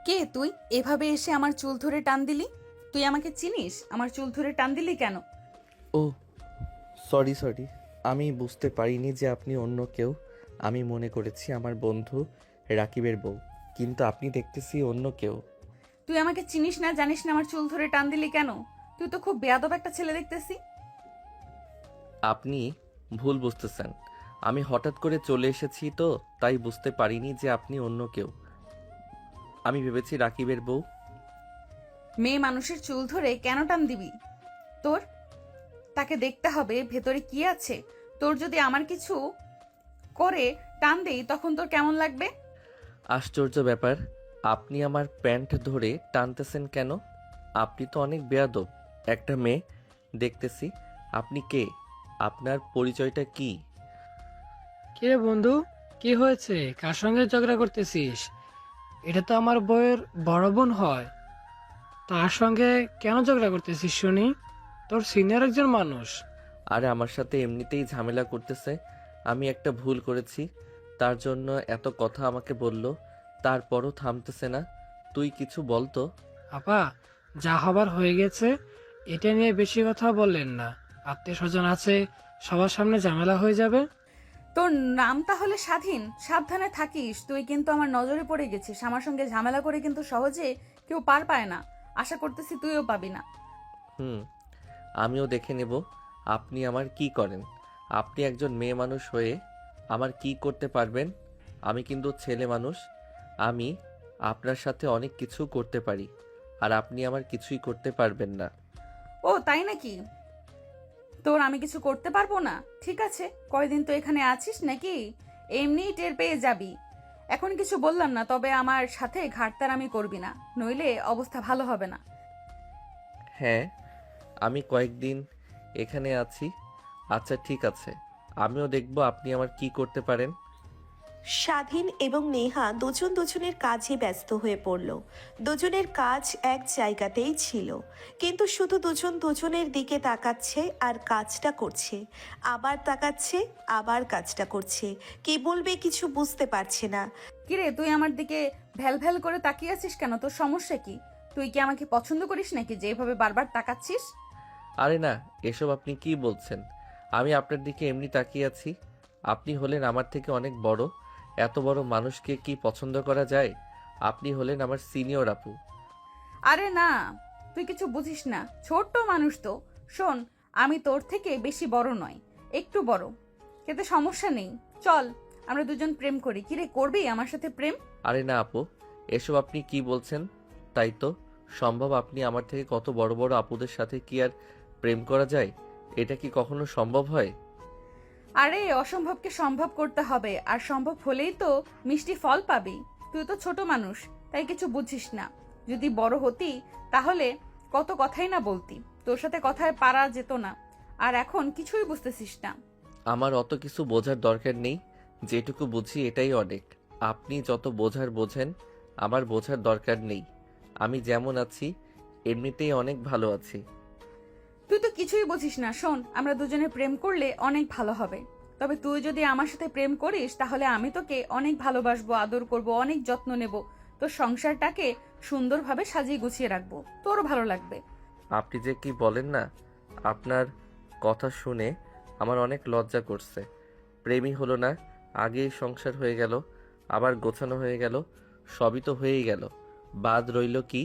কে তুই? এভাবে এসে আমার চুল ধরে টান দিলি? তুই আমাকে চিনিস? আমার চুল ধরে টান দিলি কেন? ও সরি সরি, আমি বুঝতে পারিনি যে আপনি অন্য কেউ। আমি মনে করেছি আমার বন্ধু রাকিবের বউ, কিন্তু আপনি দেখতেছি অন্য কেউ। তুই আমাকে চিনিস না, জানিস না আমার চুল ধরে টান দিলি কেন? তুই তো খুব বেয়াদব একটা ছেলে দেখতেছি। আপনি ভুল বুঝতেছেন। আমি হঠাৎ করে চলে এসেছি তো, তাই বুঝতে পারিনি যে আপনি অন্য কেউ। আমি ভেবেছি রাকিবের বউ। মেয়ে মানুষের চুল ধরে কেন টান দিবি? তোর তাকে দেখতে হবে ভেতরে কি আছে। তোর যদি আমার কিছু করে টান দেই তখন তোর কেমন লাগবে? আশ্চর্য ব্যাপার, আপনি আমার প্যান্ট ধরে টানতেছেন কেন? আপনি তো অনেক বেয়াদব একটা মেয়ে দেখতেছি। আপনি কে? আপনার পরিচয়টা কি? কিরে বন্ধু, কি হয়েছে? কার সঙ্গে ঝগড়া করতেছিস? এটা তো আমার বউয়ের বড় বোন হয়। তার সঙ্গে কেন ঝগড়া করতেছিস শুনি? তোর সিনিয়র একজন মানুষ। আরে আমার সাথে এমনিতেই ঝামেলা করতেছে। আমি একটা ভুল করেছি, তার জন্য এত কথা আমাকে বলল, তারপরও থামতেছে না। তুই কিছু বলতো। আপা, যা হবার হয়ে গেছে, এটা নিয়ে বেশি কথা বললেন না। আত্মীয় স্বজন আছে, সবার সামনে ঝামেলা হয়ে যাবে। তোর নাম তাহলে স্বাধীন, সাবধানে থাকিস। তুই কিন্তু আমার নজরে পড়ে গেছিস। আমার সঙ্গে ঝামেলা করে কিন্তু সহজে কেউ পার পায় না। আশা করতেছি তুইও পাবি না। হুম, আমিও দেখে নেব আপনি আমার কি করেন। আপনি একজন মেয়ে মানুষ হয়ে আমার কি করতে পারবেন? আমি কিন্তু ছেলে মানুষ। আমি আপনার সাথে অনেক কিছু করতে পারি, আর আপনি আমার কিছুই করতে পারবেন না। ও তাই নাকি? তোর আমি কিছু করতে পারবো না? ঠিক আছে, কয়দিন তো এখানে আছিস নাকি? এমনিই টের পেয়ে যাবি। এখন কিছু বললাম না, তবে আমার সাথে ঘাটতারামি করবি না, নইলে অবস্থা ভালো হবে না। হ্যাঁ, আমি কয়েকদিন এখানে আছি। আচ্ছা ঠিক আছে, আমিও দেখব আপনি আমার কি করতে পারেন। স্বাধীন এবং নেহা দুজন দুজনের কাজে ব্যস্ত হয়ে পড়ল। দুজনের কাজ এক জায়গাতেই ছিল, কিন্তু শুধু দুজন দুজনের দিকে তাকাচ্ছে আর কাজটা করছে, আবার তাকাচ্ছে, আবার কাজটা করছে। কি বলবে কিছু বুঝতে পারছে না। কিরে, তুই আমার দিকে ভ্যাল ভ্যাল করে তাকিয়ে আছিস কেন? তোর সমস্যা কি? তুই কি আমাকে পছন্দ করিস নাকি যে এভাবে বারবার তাকাচ্ছিস? আরে না, এসব আপনি কি বলছেন? আমি আপনার দিকে এমনি তাকিয়ে আছি। আপনি হলেন আমার থেকে অনেক বড়। এত বড় মানুষকে কি পছন্দ করা যায়? আপনি হলেন আমার সিনিয়র আপু। আরে না, তুই কিছু বুঝিস না, ছোট্ট মানুষ তো। শোন, আমি তোর থেকে বেশি বড় নয়, একটু বড়, কিন্তু সমস্যা নেই। চল, আমরা দুজন প্রেম করি। কিরে, করবি আমার সাথে প্রেম? আরে না আপু, এসব আপনি কি বলছেন? তাই তো সম্ভব? আপনি আমার থেকে কত বড় বড় আপুদের সাথে কি আর প্রেম করা যায়? এটা কি কখনো সম্ভব হয়? আরে অসম্ভবকে সম্ভব করতে হবে, আর সম্ভব হলেই তো মিষ্টি ফল পাবি। তুই তো ছোট মানুষ, তাই কিছু বুঝিস না। যদি বড় হতি তাহলে কত কথাই না বলতি, তোর সাথে কথায় পারা যেত না। আর এখন কিছুই বুঝতেছিস না। আমার অত কিছু বোঝার দরকার নেই। যেটুকু বুঝি এটাই অনেক। আপনি যত বোঝার বোঝেন, আমার বোঝার দরকার নেই। আমি যেমন আছি এমনিতেই অনেক ভালো আছি। তুই তো কিছুই বুঝিস না। শোন, আমরা দুজনে প্রেম করলে অনেক ভালো হবে। তবে তুই যদি আমার সাথে প্রেম করিস তাহলে আমি তোকে অনেক ভালোবাসবো, আদর করব, অনেক যত্ন নেব। তোর সংসারটাকে সুন্দরভাবে সাজিয়ে গুছিয়ে রাখবো, তোরও ভালো লাগবে। আপনি যে কি বলেন না, আপনার কথা শুনে আমার অনেক লজ্জা করছে। প্রেমই হলো না, আগেই সংসার হয়ে গেল, আবার গোছানো হয়ে গেল, সবই তো হয়েই গেল। বাদ রইল কি?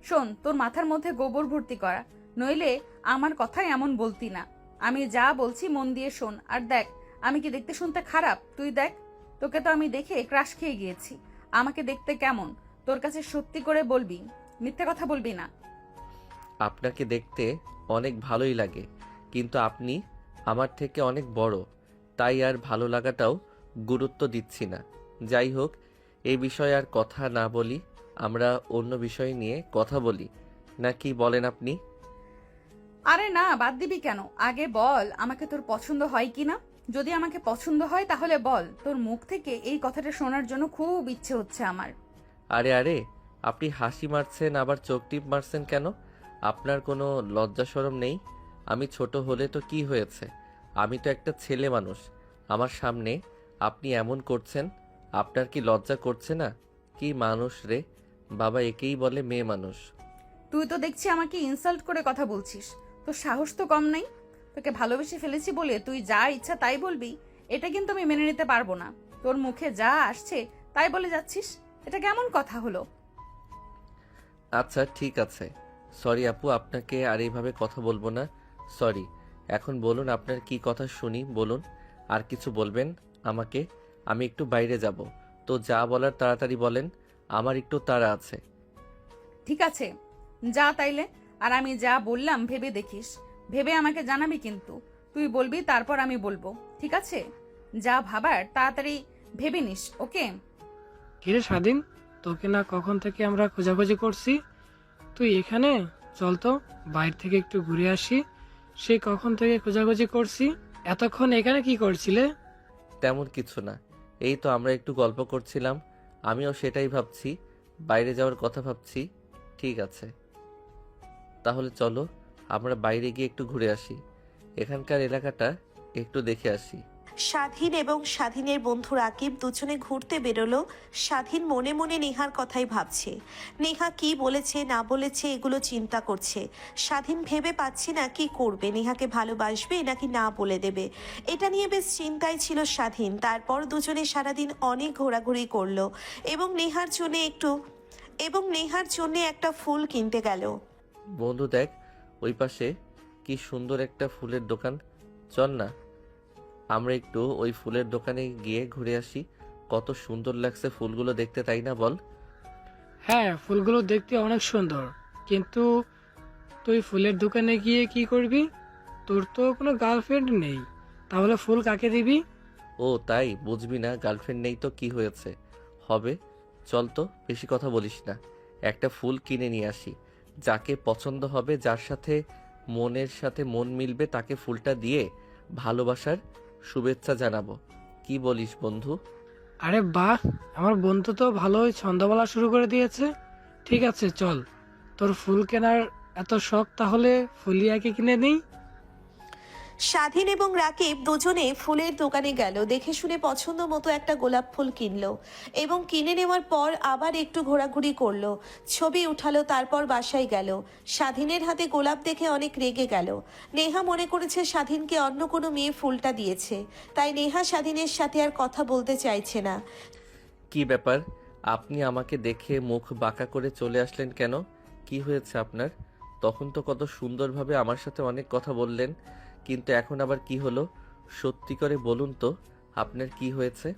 শোন, তোর মাথার মধ্যে গোবর ভর্তি করা, নইলে আমার কথাই এমন বলতি না। আমি যা বলছি মন দিয়ে শোন, আর দেখ, আমি কি দেখতে শুনতে খারাপ? তুই দেখ, তোকে তো আমি দেখে ক্রাশ খেয়ে গিয়েছি। আমাকে দেখতে কেমন? তোর কাছে সত্যি করে বলবি, মিথ্যে কথা বলবি না। আপনাকে দেখতে অনেক ভালোই লাগে, কিন্তু আপনি আমার থেকে অনেক বড়, তাই আর ভালো লাগাটাও গুরুত্ব দিচ্ছি না। যাই হোক, এই বিষয়ে আর কথা না বলি, আমরা অন্য বিষয় নিয়ে কথা বলি। না কি বলেন আপনি? আরে না, বাদ দিবি কেন? আগে বল আমাকে তোর পছন্দ হয় কি না। যদি আমাকে পছন্দ হয় তাহলে বল। তোর মুখ থেকে এই কথাটা শোনার জন্য খুব ইচ্ছে হচ্ছে আমার। আরে আরে, আপনি হাসি মারছেন আবার চোখ টিপ মারছেন কেন? আপনার কোনো লজ্জা শরম নেই? আমি ছোট হলে তো কি হয়েছে? আমি তো একটা ছেলে মানুষ। আমার সামনে আপনি এমন করছেন, আপনার কি লজ্জা করছে না? কি মানুষ রে! বাবা একেই বলে মেয়ে মানুষ। তুই তো দেখছি আমাকে ইনসাল্ট করে কথা বলছিস, তোর সাহস তো কম নাই। তোকে ভালোবেসে ফেলেছি বলে তুই যা ইচ্ছা তাই বলবি, এটা কিন্তু আমি মেনে নিতে পারবো না। তোর মুখে যা আসছে তাই বলে যাচ্ছিস, এটা কেমন কথা হলো? আচ্ছা ঠিক আছে, সরি আপু, আপনাকে আর এইভাবে কথা বলবো না। সরি। এখন বলুন আপনার কি কথা শুনি, বলুন। আর কিছু বলবেন আমাকে? আমি একটু বাইরে যাব, তো যা বলার তাড়াতাড়ি বলেন, আমার একটু তাড়া আছে। ঠিক আছে, যা তাইলে। আর আমি যা বললাম ভেবে দেখিস, ভেবে আমাকে জানাবি কিন্তু। তুই বলবি তারপর আমি বলবো, ঠিক আছে? যা ভাবার তাড়াতাড়ি ভেবে নিস, ওকে? কিরে স্বাধীন, তোকে না কখন থেকে আমরা খোঁজাখুঁজি করছি, তুই এখানে? চল তো বাইরে থেকে একটু ঘুরে আসি। সে কখন থেকে খোঁজাখুঁজি করছি। এতক্ষণ এখানে কি করছিলে? তেমন কিছু না, এই তো আমরা একটু গল্প করছিলাম। আমিও সেটাই ভাবছি, বাইরে যাওয়ার কথা ভাবছি। ঠিক আছে, তাহলে চলো আমরা বাইরে গিয়ে একটু ঘুরে আসি, এখানকার এলাকাটা একটু দেখে আসি। স্বাধীন এবং স্বাধীনের বন্ধু রাকিব দুজনে ঘুরতে বেরোলো। স্বাধীন মনে মনে নেহার কথাই ভাবছে। নেহা কি বলেছে না বলেছে এগুলো চিন্তা করছে। স্বাধীন ভেবে পাচ্ছে না কি করবে, নেহাকে ভালোবাসবে নাকি না বলে দেবে। এটা নিয়ে বেশ চিন্তায় ছিল স্বাধীন। তারপর দুজনে সারাদিন অনেক ঘোরাঘুরি করলো এবং নেহার জন্য একটা ফুল কিনতে গেল। বন্ধু দেখ, ওই পাশে কি সুন্দর একটা ফুলের দোকান, চল না আমরা একটু ওই ফুলের দোকানে গিয়ে ঘুরে আসি। কত সুন্দর লাগছে ফুলগুলো দেখতে, তাই না বল? হ্যাঁ, ফুলগুলো দেখতে অনেক সুন্দর, কিন্তু তুই ফুলের দোকানে গিয়ে কি করবি? তোর তো কোনো গার্লফ্রেন্ড নেই, তাহলে ফুল কাকে দিবি? ও তাই, বুঝবি না? গার্লফ্রেন্ড নেই তো কি হয়েছে, হবে। চল তো, বেশি কথা বলিস না, একটা ফুল কিনে নিয়ে আসি। যাকে পছন্দ হবে, যার সাথে মনের সাথে মন মিলবে, তাকে ফুলটা দিয়ে ভালোবাসার শুভেচ্ছা জানাবো। কি বলিস বন্ধু? আরে বাহ, আমার বন্ধু তো ভালোই ছন্দ বলা শুরু করে দিয়েছে। ঠিক আছে চল, তোর ফুল কেনার এত শখ, তাহলে ফুলিয়াকে কিনে নেই। স্বাধীন এবং রাকিব দুজনে ফুলের দোকানে গেল। দেখে শুনে পছন্দ মতো একটা গোলাপ ফুল কিনলো এবং কিনে নেওয়ার পর আবার একটু ঘোরাঘুরি করলো, ছবি উঠালো, তারপর বাসায় গেল। স্বাধীনের হাতে গোলাপ দেখে অনেক রেগে গেল। নেহা মনে করেছে স্বাধীনকে অন্য কোনো মেয়ে ফুলটা দিয়েছে, তাই নেহা স্বাধীনের সাথে আর কথা বলতে চাইছে না। কি ব্যাপার, আপনি আমাকে দেখে মুখ বাঁকা করে চলে আসলেন কেন? কি হয়েছে আপনার? তখন তো কত সুন্দরভাবে আমার সাথে অনেক কথা বললেন, কিন্তু এখন আবার কি হলো? সত্যি করে বলুন তো, আপনার কি হয়েছে?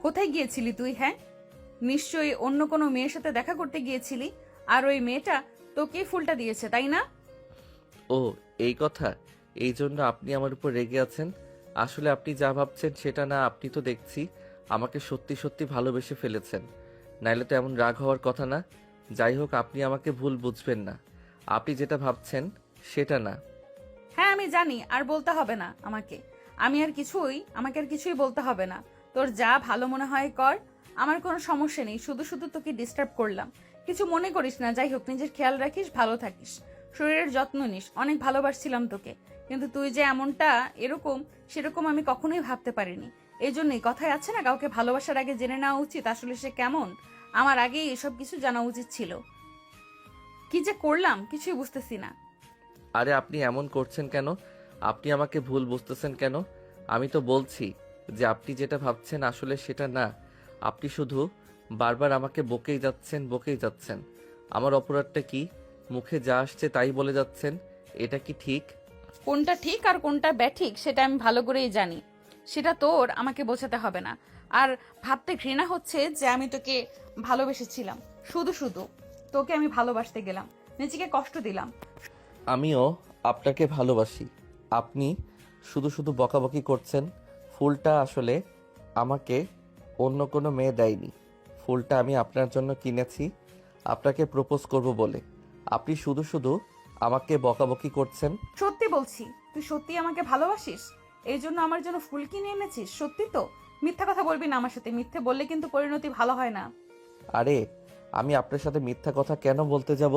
কোথায় গিয়েছিলি তুই? হ্যাঁ, নিশ্চয়ই অন্য কোনো মেয়ের সাথে দেখা করতে গিয়েছিলি, আর ওই মেয়েটা তোকে ফুলটা দিয়েছে, তাই না? ও, এই কথা? এই জন্য আপনি আমার উপর রেগে আছেন? আসলে আপনি যা ভাবছেন সেটা না, আপনি তো দেখছি আমাকে সত্যি সত্যি ভালোবেসে ফেলেছেন, নাইলে তো এমন রাগ হওয়ার কথা না। যাই হোক, আপনি আমাকে ভুল বুঝবেন না, আপনি যেটা ভাবছেন সেটা না। হ্যাঁ আমি জানি, আর বলতে হবে না আমাকে। আমাকে আর কিছুই বলতে হবে না। তোর যা ভালো মনে হয় কর, আমার কোনো সমস্যা নেই। শুধু শুধু তোকে ডিস্টার্ব করলাম, কিছু মনে করিস না। যাই হোক, নিজের খেয়াল রাখিস, ভালো থাকিস, শরীরের যত্ন নিস। অনেক ভালোবাসছিলাম তোকে, কিন্তু তুই যে এমনটা সেরকম আমি কখনোই ভাবতে পারিনি। এই জন্যই কথায় আছে না, কাউকে ভালোবাসার আগে জেনে নেওয়া উচিত আসলে সে কেমন। আমার আগেই এসব কিছু জানা উচিত ছিল। কি যে করলাম কিছুই বুঝতেছি না। আরে আপনি এমন করছেন কেন? আপনি আমাকে ভুল বুঝতেছেন কেন? আমি তো বলছি যে আপনি যেটা ভাবছেন আসলে সেটা না। আপনি শুধু বারবার আমাকে বকেই যাচ্ছেন। আমার অপরাধটা কি? মুখে যা আসছে তাই বলে যাচ্ছেন, এটা কি ঠিক? কোনটা ঠিক আর কোনটা ব্যাঠিক সেটা আমি ভালো করেই জানি, সেটা তোর আমাকে বোঝাতে হবে না। আর ভাবতে ঘৃণা হচ্ছে যে আমি তোকে ভালোবেসেছিলাম, শুধু শুধু তোকে আমি ভালোবাসতে গেলাম, নিজেকে কষ্ট দিলাম। আমিও আপনাকে ভালোবাসি, আপনি শুধু শুধু বকাবকি করছেন। ফুলটা আসলে আমাকে অন্য কোনো মেয়ে দেয়নি, ফুলটা আমি আপনার জন্য কিনেছি, আপনাকে প্রপোজ করব বলে। আপনি শুধু শুধু আমাকে বকাবকি করছেন। সত্যি বলছি, তুই সত্যি আমাকে ভালোবাসিস? এই জন্য আমার জন্য ফুল কিনে এনেছিস? সত্যি তো? মিথ্যা কথা বলবি না আমার সাথে, মিথ্যে বললে কিন্তু পরিণতি ভালো হয় না। আরে আমি আপনার সাথে মিথ্যা কথা কেন বলতে যাব?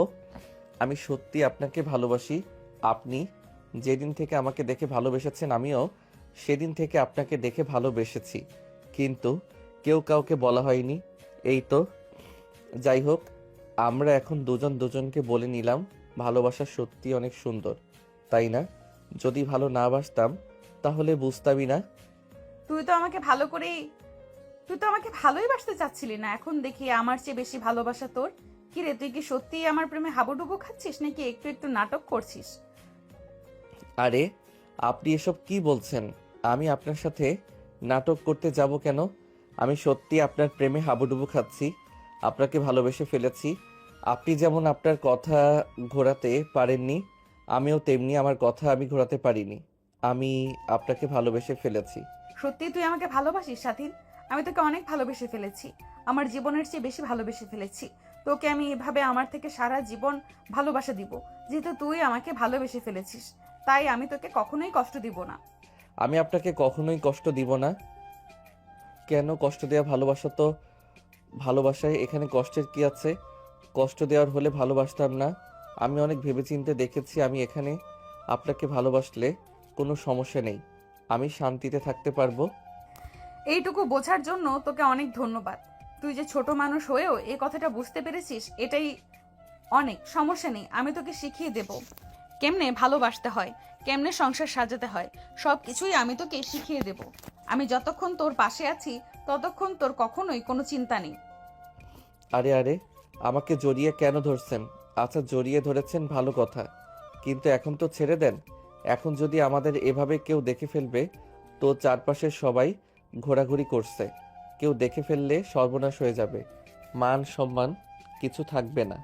আমি সত্যি আপনাকে ভালোবাসি। আপনি যেদিন থেকে আমাকে দেখে ভালোবেসেছেন, আমিও সেদিন থেকে আপনাকে দেখে ভালোবেসেছি, কিন্তু কেউ কাউকে বলা হয়নি। এই তো যাই হোক, আমরা এখন দুজন দুজনকে বলে নিলাম ভালোবাসা সত্যি অনেক সুন্দর, তাই না? যদি ভালো না বাসতাম তাহলে বুঝতামই না। তুই তো আমাকে ভালোই বাসতে চাচ্ছিলি না, এখন দেখি আমার চেয়ে বেশি ভালোবাসা তোর। কি রে, তুই কি সত্যিই আমার প্রেমে হাবুডুবু খাচ্ছিস নাকি একটু একটু নাটক করছিস? আরে আপনি এসব কি বলছেন? আমি আপনার সাথে নাটক করতে যাব কেন? আমি সত্যি আপনার প্রেমে হাবুডুবু খাচ্ছি, আপনাকে ভালোবেসে ফেলেছি। আপনি যেমন আপনার কথা ঘোরাতে পারেননি, আমিও তেমনি আমার কথা আমি ঘোরাতে পারিনি। আমি আপনাকে ভালোবেসে ফেলেছি। সত্যি তুই আমাকে ভালোবাসিস স্বাধীন? আমি তোকে অনেক ভালোবেসে ফেলেছি, আমার জীবনের চেয়ে বেশি ভালোবেসে ফেলেছি। তোকে আমি এভাবে আমার থেকে সারা জীবন ভালোবাসা দিব, যেহেতু তুই আমাকে ভালোবেসে ফেলেছিস। তাই আমি তোকে কখনোই কষ্ট দিব না। আমি আপনাকে কখনোই কষ্ট দিব না। কেন কষ্ট দেওয়া? ভালোবাসা তো ভালোবাসায়, এখানে কষ্টের কি আছে? কষ্ট দেওয়ার হলে ভালোবাসতাম না। আমি অনেক ভেবেচিন্তে দেখেছি, আমি এখানে আপনাকে ভালোবাসলে কোনো সমস্যা নেই, আমি শান্তিতে থাকতে পারবো। এইটুকু বোঝার জন্য তোকে অনেক ধন্যবাদ। তুই যে ছোট মানুষ হয়েও এই কথাটা বুঝতে পেরেছিস, এটাই অনেক। সমস্যা নেই, আমি তোকে শিখিয়ে দেব কেমনে ভালোবাসতে হয়, কেমনে সংসার সাজাতে হয়, সব কিছুই আমি তোকে শিখিয়ে দেব। আমি যতক্ষণ তোর পাশে আছি ততক্ষণ তোর কখনোই কোনো চিন্তা নেই। আরে আরে, আমাকে জড়িয়ে কেন ধরছেন? আচ্ছা, জড়িয়ে ধরেছেন ভালো কথা, কিন্তু এখন তো ছেড়ে দেন। এখন যদি আমাদের এভাবে কেউ দেখে ফেলবে, তো চারপাশের সবাই ঘোরাঘুরি করছে, কেউ দেখে ফেললে সর্বনাশ হয়ে যাবে, মান সম্মান কিছু থাকবে না।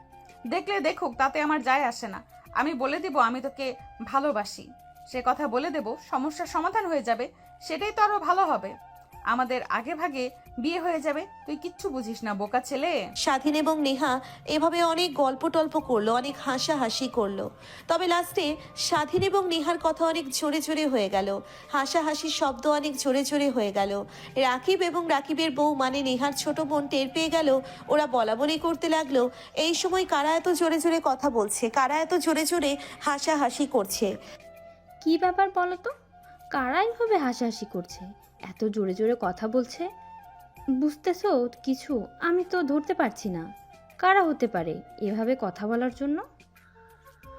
দেখলে দেখুক, তাতে আমার যায় আসে না। আমি বলে দিব আমি তোকে ভালোবাসি, সে কথা বলে দেব, সমস্যার সমাধান হয়ে যাবে, সেটাই তো আরো ভালো হবে। আমাদের আগে ভাগে বিয়ে হয়ে যাবে। তুই কিচ্ছু বুঝিস না, বোকা ছেলে। স্বাধীন এবং নেহা এভাবে অনেক গল্প টল্প করলো, অনেক হাসাহাসি করলো। তবে লাস্টে স্বাধীন এবং নেহার কথা অনেক জোরে জোরে হয়ে গেল, হাসাহাসির শব্দ অনেক জোরে জোরে হয়ে গেল। রাকিব এবং রাকিবের বউ মানে নেহার ছোট বোন টের পেয়ে গেল, ওরা বলা বলি করতে লাগলো। এই সময় কারা এত জোরে জোরে কথা বলছে, কারা এত জোরে জোরে হাসাহাসি করছে? কি ব্যাপার বলো তো? কারাই হবে হাসাহাসি করছে, এত জোরে জোরে কথা বলছে? বুঝতেছো কিছু? আমি তো ধরতে পারছি না কারা হতে পারে এভাবে কথা বলার জন্য।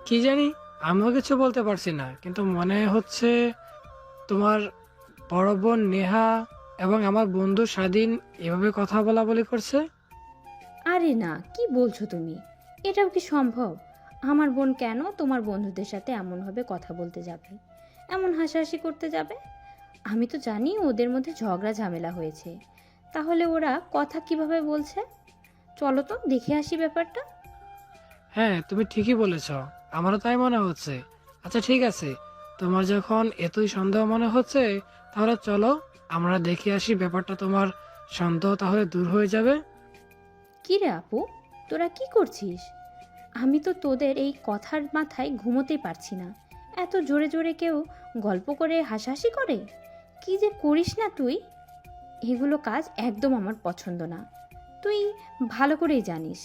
কি জানি, আমিও কিছু বলতে পারছি না, কিন্তু মনে হচ্ছে তোমার বড় বোন নেহা এবং আমার বন্ধু স্বাধীন এভাবে কথা বলা বলি করছে। আরে না, কি বলছো তুমি? এটাও কি সম্ভব? আমার বোন কেন তোমার বন্ধুদের সাথে এমনভাবে কথা বলতে যাবে, এমন হাসাহাসি করতে যাবে? আমি তো জানি ওদের মধ্যে ঝগড়া ঝামেলা হয়েছে, তাহলে ওরা কথা কিভাবে বলছে? চলো তো দেখে আসি ব্যাপারটা। হ্যাঁ, তুমি ঠিকই বলেছ, আমারও তাই মনে হচ্ছে। আচ্ছা ঠিক আছে, তোমার যখন এতই সন্দেহ মনে হচ্ছে, তাহলে চলো আমরা দেখে আসি ব্যাপারটা, তোমার সন্দেহ তাহলে দূর হয়ে যাবে। কি রে আপু, তোরা কি করছিস? আমি তো তোদের এই কথার মাথায় ঘুমোতেই পারছি না। এত জোরে জোরে কেউ গল্প করে হাসাহাসি করে? কি যে করিস না তুই, এগুলো কাজ একদম আমার পছন্দ না, তুই ভালো করেই জানিস।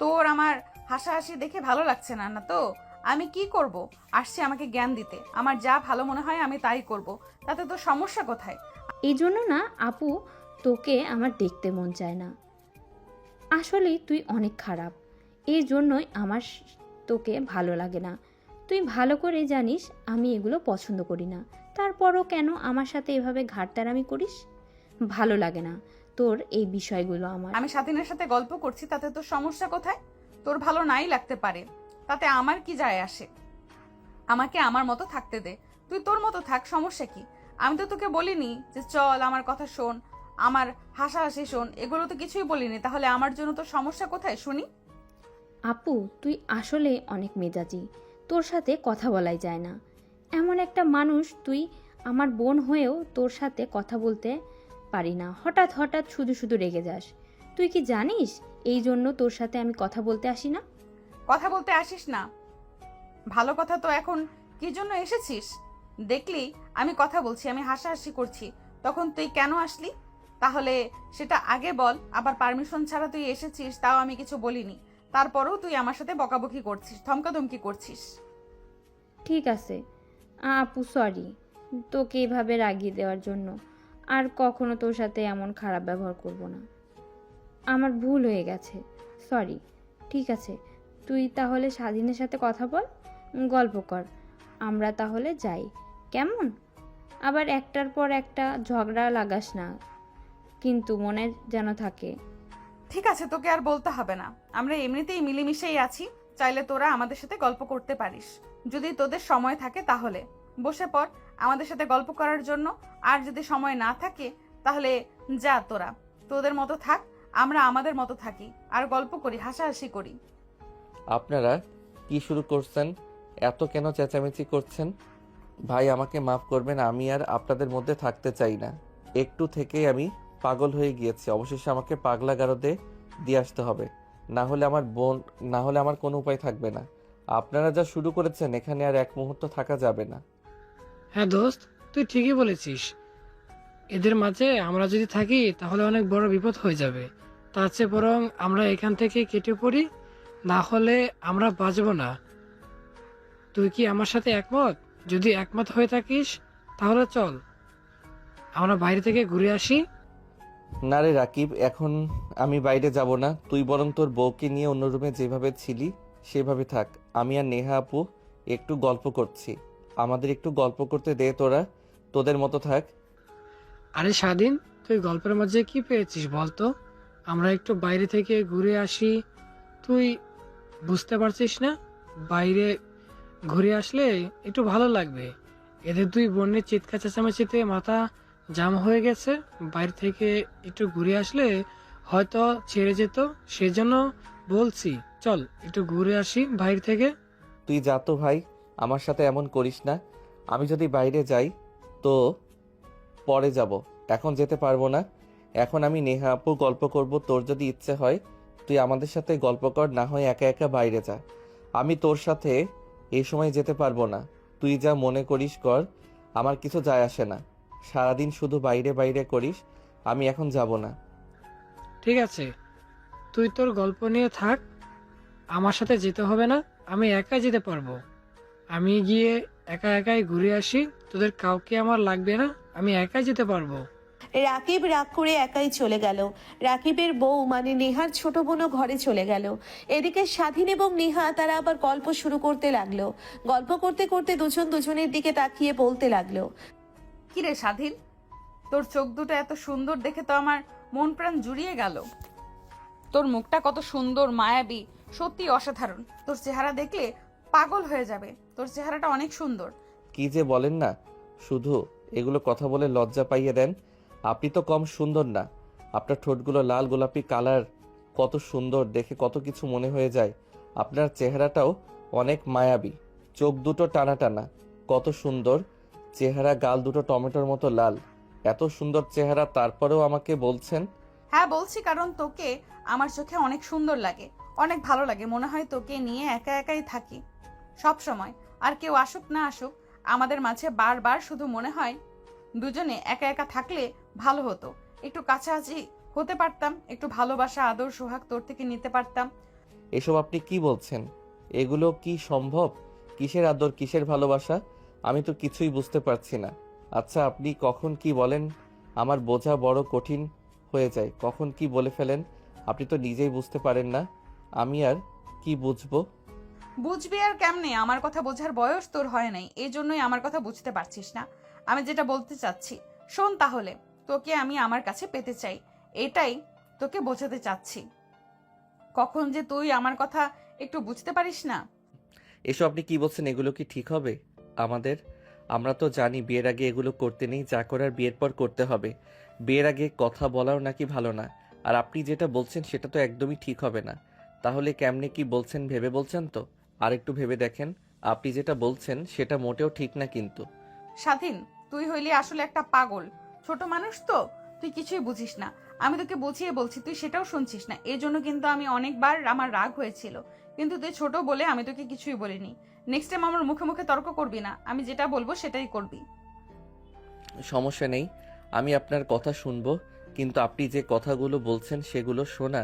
তোর আমার হাসাহাসি দেখে ভালো লাগছে না, না তো? আমি কি করব? আসছে আমাকে জ্ঞান দিতে, আমার যা ভালো মনে হয় আমি তাই করব, তাতে তোর সমস্যা কোথায়? এই জন্য না আপু, তোকে আমার দেখতে মন চায় না। আসলেই তুই অনেক খারাপ, এই জন্যই আমার তোকে ভালো লাগে না। তুই ভালো করে জানিস আমি এগুলো পছন্দ করি না, তারপরও কেন আমার সাথে এভাবে ঘাটতারামি করিস? ভালো লাগে না তোর এই বিষয়গুলো আমার। আমি স্বাধীনের সাথে গল্প করছি, তাতে তোর সমস্যা কোথায়? তোর ভালো নাই লাগতে পারে, তাতে আমার কি যায় আসে? আমাকে আমার মতো থাকতে দে, তুই তোর মতো থাক, সমস্যা কি? আমি তো তোকে বলিনি যে চল আমার কথা শোন, আমার হাসাহাসি শোন, এগুলো তো কিছুই বলিনি, তাহলে আমার জন্য তোর সমস্যা কোথায় শুনি? আপু তুই আসলে অনেক মেজাজি, তোর সাথে কথা বলাই যায় না। এমন একটা মানুষ তুই, আমার বোন হয়েও তোর সাথে কথা বলতে পারি না, হঠাৎ হঠাৎ শুধু শুধু রেগে যাস। তুই কি জানিস এই জন্য তোর সাথে আমি কথা বলতে আসি না? কথা বলতে আসিস না? ভালো কথা তো এখন কি জন্য এসেছিস? দেখলি আমি কথা বলছি, আমি হাসাহাসি করছি, তখন তুই কেন আসলি? তাহলে সেটা আগে বল। আবার পারমিশন ছাড়া তুই এসেছিস, তাও আমি কিছু বলিনি, তারপরেও তুই আমার সাথে বকাবকি করছিস, ধমকাধমকি করছিস। ঠিক আছে আপু, সরি তোকে এভাবে রাগিয়ে দেওয়ার জন্য। আর কখনো তোর সাথে এমন খারাপ ব্যবহার করব না। আমার ভুল হয়ে গেছে, সরি। ঠিক আছে, তুই তাহলে স্বাধীনের সাথে কথা বল, গল্প কর। আমরা তাহলে যাই, কেমন? আবার একটার পর একটা ঝগড়া লাগাস না, কিন্তু মনে যেন থাকে। ঠিক আছে, তোকে আর বলতে হবে না। আমরা এমনিতেই মিলেমিশেই আছি। চাইলে তোরা আমাদের সাথে গল্প করতে পারিস, যদি তোদের সময় থাকে তাহলে বসে পড় আমাদের সাথে গল্প করার জন্য। আর যদি সময় না থাকে তাহলে যা, তোরা তোদের মতো থাক, আমরা আমাদের মতো থাকি, আর গল্প করি, হাসাহাসি করি। আপনারা কি শুরু করছেন? এত কেন চেঁচামেচি করছেন? ভাই আমাকে মাফ করবেন, আমি আর আপনাদের মধ্যে থাকতে চাই না। একটু থেকেই আমি পাগল হয়ে গিয়েছি। অবশেষে আমাকে পাগলা গারদে দিয়ে আসতে হবে, না হলে আমার কোনো উপায় থাকবে না। আপনারা যা শুরু করেছেন এখানে আর এক মুহূর্ত থাকা যাবে না। হ্যাঁ দোস্ত, তুই ঠিকই বলেছিস। এদের মাঝে আমরা যদি থাকি তাহলে অনেক বড় বিপদ হয়ে যাবে। তার চেয়ে বরং আমরা এখান থেকে কেটে পড়ি, না হলে আমরা বাঁচব না। তুই কি আমার সাথে একমত? যদি একমত হয়ে থাকিস তাহলে চল আমরা বাইরে থেকে ঘুরে আসি। না রে রাকিব, এখন আমি বাইরে যাব না। তুই বরং তোর বউকে নিয়ে অন্য রুমে যেভাবে ছিলি সেভাবে থাক। আমি আর নেহা আপু একটু গল্প করছি, আমাদের একটু গল্প করতে দে। তোরা তোদের মতো থাক। আরে স্বাধীন, তুই গল্পের মাঝে কি পেয়েছিস বলতো? আমরা একটু বাইরে থেকে ঘুরে আসি। তুই বুঝতে পারছিস না? বাইরে ঘুরে আসলে একটু ভালো লাগবে। এদের দুই বোনের চিৎকার চেঁচামেচিতে মাথা জাম হয়ে গেছে। বাইরে থেকে একটু ঘুরে আসলে হয়তো ছেড়ে যেত, সেজন্য বলছি চল একটু ঘুরে আসি বাইরে থেকে। তুই যা তো ভাই, আমার সাথে এমন করিস না। আমি যদি বাইরে যাই তো পরে যাব, এখন যেতে পারবো না। এখন আমি নেহা আপু গল্প করব। তোর যদি ইচ্ছে হয় তুই আমাদের সাথে গল্প কর, না হয় একা একা বাইরে যা। আমি তোর সাথে এই সময় যেতে পারবো না। তুই যা মনে করিস কর, আমার কিছু যায় আসে না। সারাদিন শুধু বাইরে বাইরে করিস, আমি এখন যাব না। ঠিক আছে, তুই তোর গল্প নিয়ে থাক, আমার সাথে যেতে হবে না। আমি একাই যেতে পারবো। আমি গিয়ে একা একাই ঘুরে আসি, তোদের কাউকে আমার লাগবে না, আমি একাই যেতে পারবো। রাকিব রাগ করে একাই চলে গেল। রাকিবের বউ মানে নেহার ছোট বোনও ঘরে চলে গেল। এদিকে স্বাধীন এবং নেহা তারা আবার গল্প শুরু করতে লাগলো। গল্প করতে করতে দুজন দুজনের দিকে তাকিয়ে বলতে লাগলো, কিরে স্বাধীন, তোর চোখ দুটো এত সুন্দর দেখে তো আমার মন প্রাণ জুড়িয়ে গেল। তোর মুখটা কত সুন্দর, মায়াবী, সত্যি অসাধারণ। তোর চেহারা দেখলে পাগল হয়ে যাবে। তোর চেহারাটা অনেক সুন্দর। কি যে বলেন না, শুধু এগুলো কথা বলে লজ্জা পাইয়ে দেন। আপনি তো কম সুন্দর না। আপনার ঠোঁটগুলো লাল গোলাপি কালার, কত সুন্দর দেখে, কত কিছু মনে হয়ে যায়। আপনার চেহারাটাও অনেক মায়াবী, চোখ দুটো টানা টানা, কত সুন্দর চেহারা, গাল দুটো টমেটোর মতো লাল। এত সুন্দর চেহারা, তারপরেও আমাকে বলছেন? হ্যাঁ বলছি, কারণ তোকে আমার চোখে অনেক সুন্দর লাগে, অনেক ভালো লাগে। মনে হয় তোকে নিয়ে একা একাই থাকি সব সময়। আর কেউ আসুক না আসুক আমাদের মাঝে, বারবার শুধু মনে হয় দুজনে একা একা থাকলে ভালো হতো। একটু কাছাকাছি হতে পারতাম, একটু ভালোবাসা আদর সোহাগ তোর থেকে নিতে পারতাম। এসব আপনি কি বলছেন? এগুলো কি সম্ভব? কিসের আদর, কিসের ভালোবাসা? আমি তো কিছুই বুঝতে পারছি না। আচ্ছা আপনি কখন কি বলেন আমার বোঝা বড় কঠিন হয়ে যায়। কখন কি বলে ফেলেন আপনি তো নিজেই বুঝতে পারেন না, আমি আর কি বুঝবো? বুঝবি আর কেমনে? আমার কথা বোঝার বয়স তোর হয় নাই, এই জন্যই আমার কথা বুঝতে পারছিস না। আমি যেটা বলতে চাচ্ছি শোন তাহলে। তোকে আমি আমার কাছে পেতে চাই, এটাই তোকে বোঝাতে চাচ্ছি। কখন যে তুই আমার কথা একটু বুঝতে পারিস না। এসব আপনি কি বলছেন? এগুলো কি ঠিক হবে আমাদের? আমরা তো জানি বিয়ের আগে এগুলো করতে নেই, যা করার বিয়ের পর করতে হবে। বিয়ের আগে কথা বলাও নাকি ভালো না। আর আপনি যেটা বলছেন সেটা তো একদমই ঠিক হবে না। তাহলে কেমনে কি বলছেন ভেবে বলছেন তো? আর একটু ভেবে দেখেন, আপনি যেটা বলছেন সেটা মোটেও ঠিক না কিন্তু। স্বাধীন, তুই হইলি আসলে একটা পাগল, ছোট মানুষ তো, তুই কিছুই বুঝিস না। আমি তোকে বুঝিয়ে বলছি, তুই সেটাও শুনছিস না। এই জন্য কিন্তু আমি অনেকবার আমার রাগ হয়েছিল, কিন্তু তুই ছোট বলে আমি তোকে কিছুই বলিনি। নেক্সট টাইম আমার মুখে মুখে তর্ক করবি না, আমি যেটা বলবো সেটাই করবি। সমস্যা নেই, আমি আপনার কথা শুনবো, কিন্তু আপনি যে কথাগুলো বলছেন সেগুলো শোনা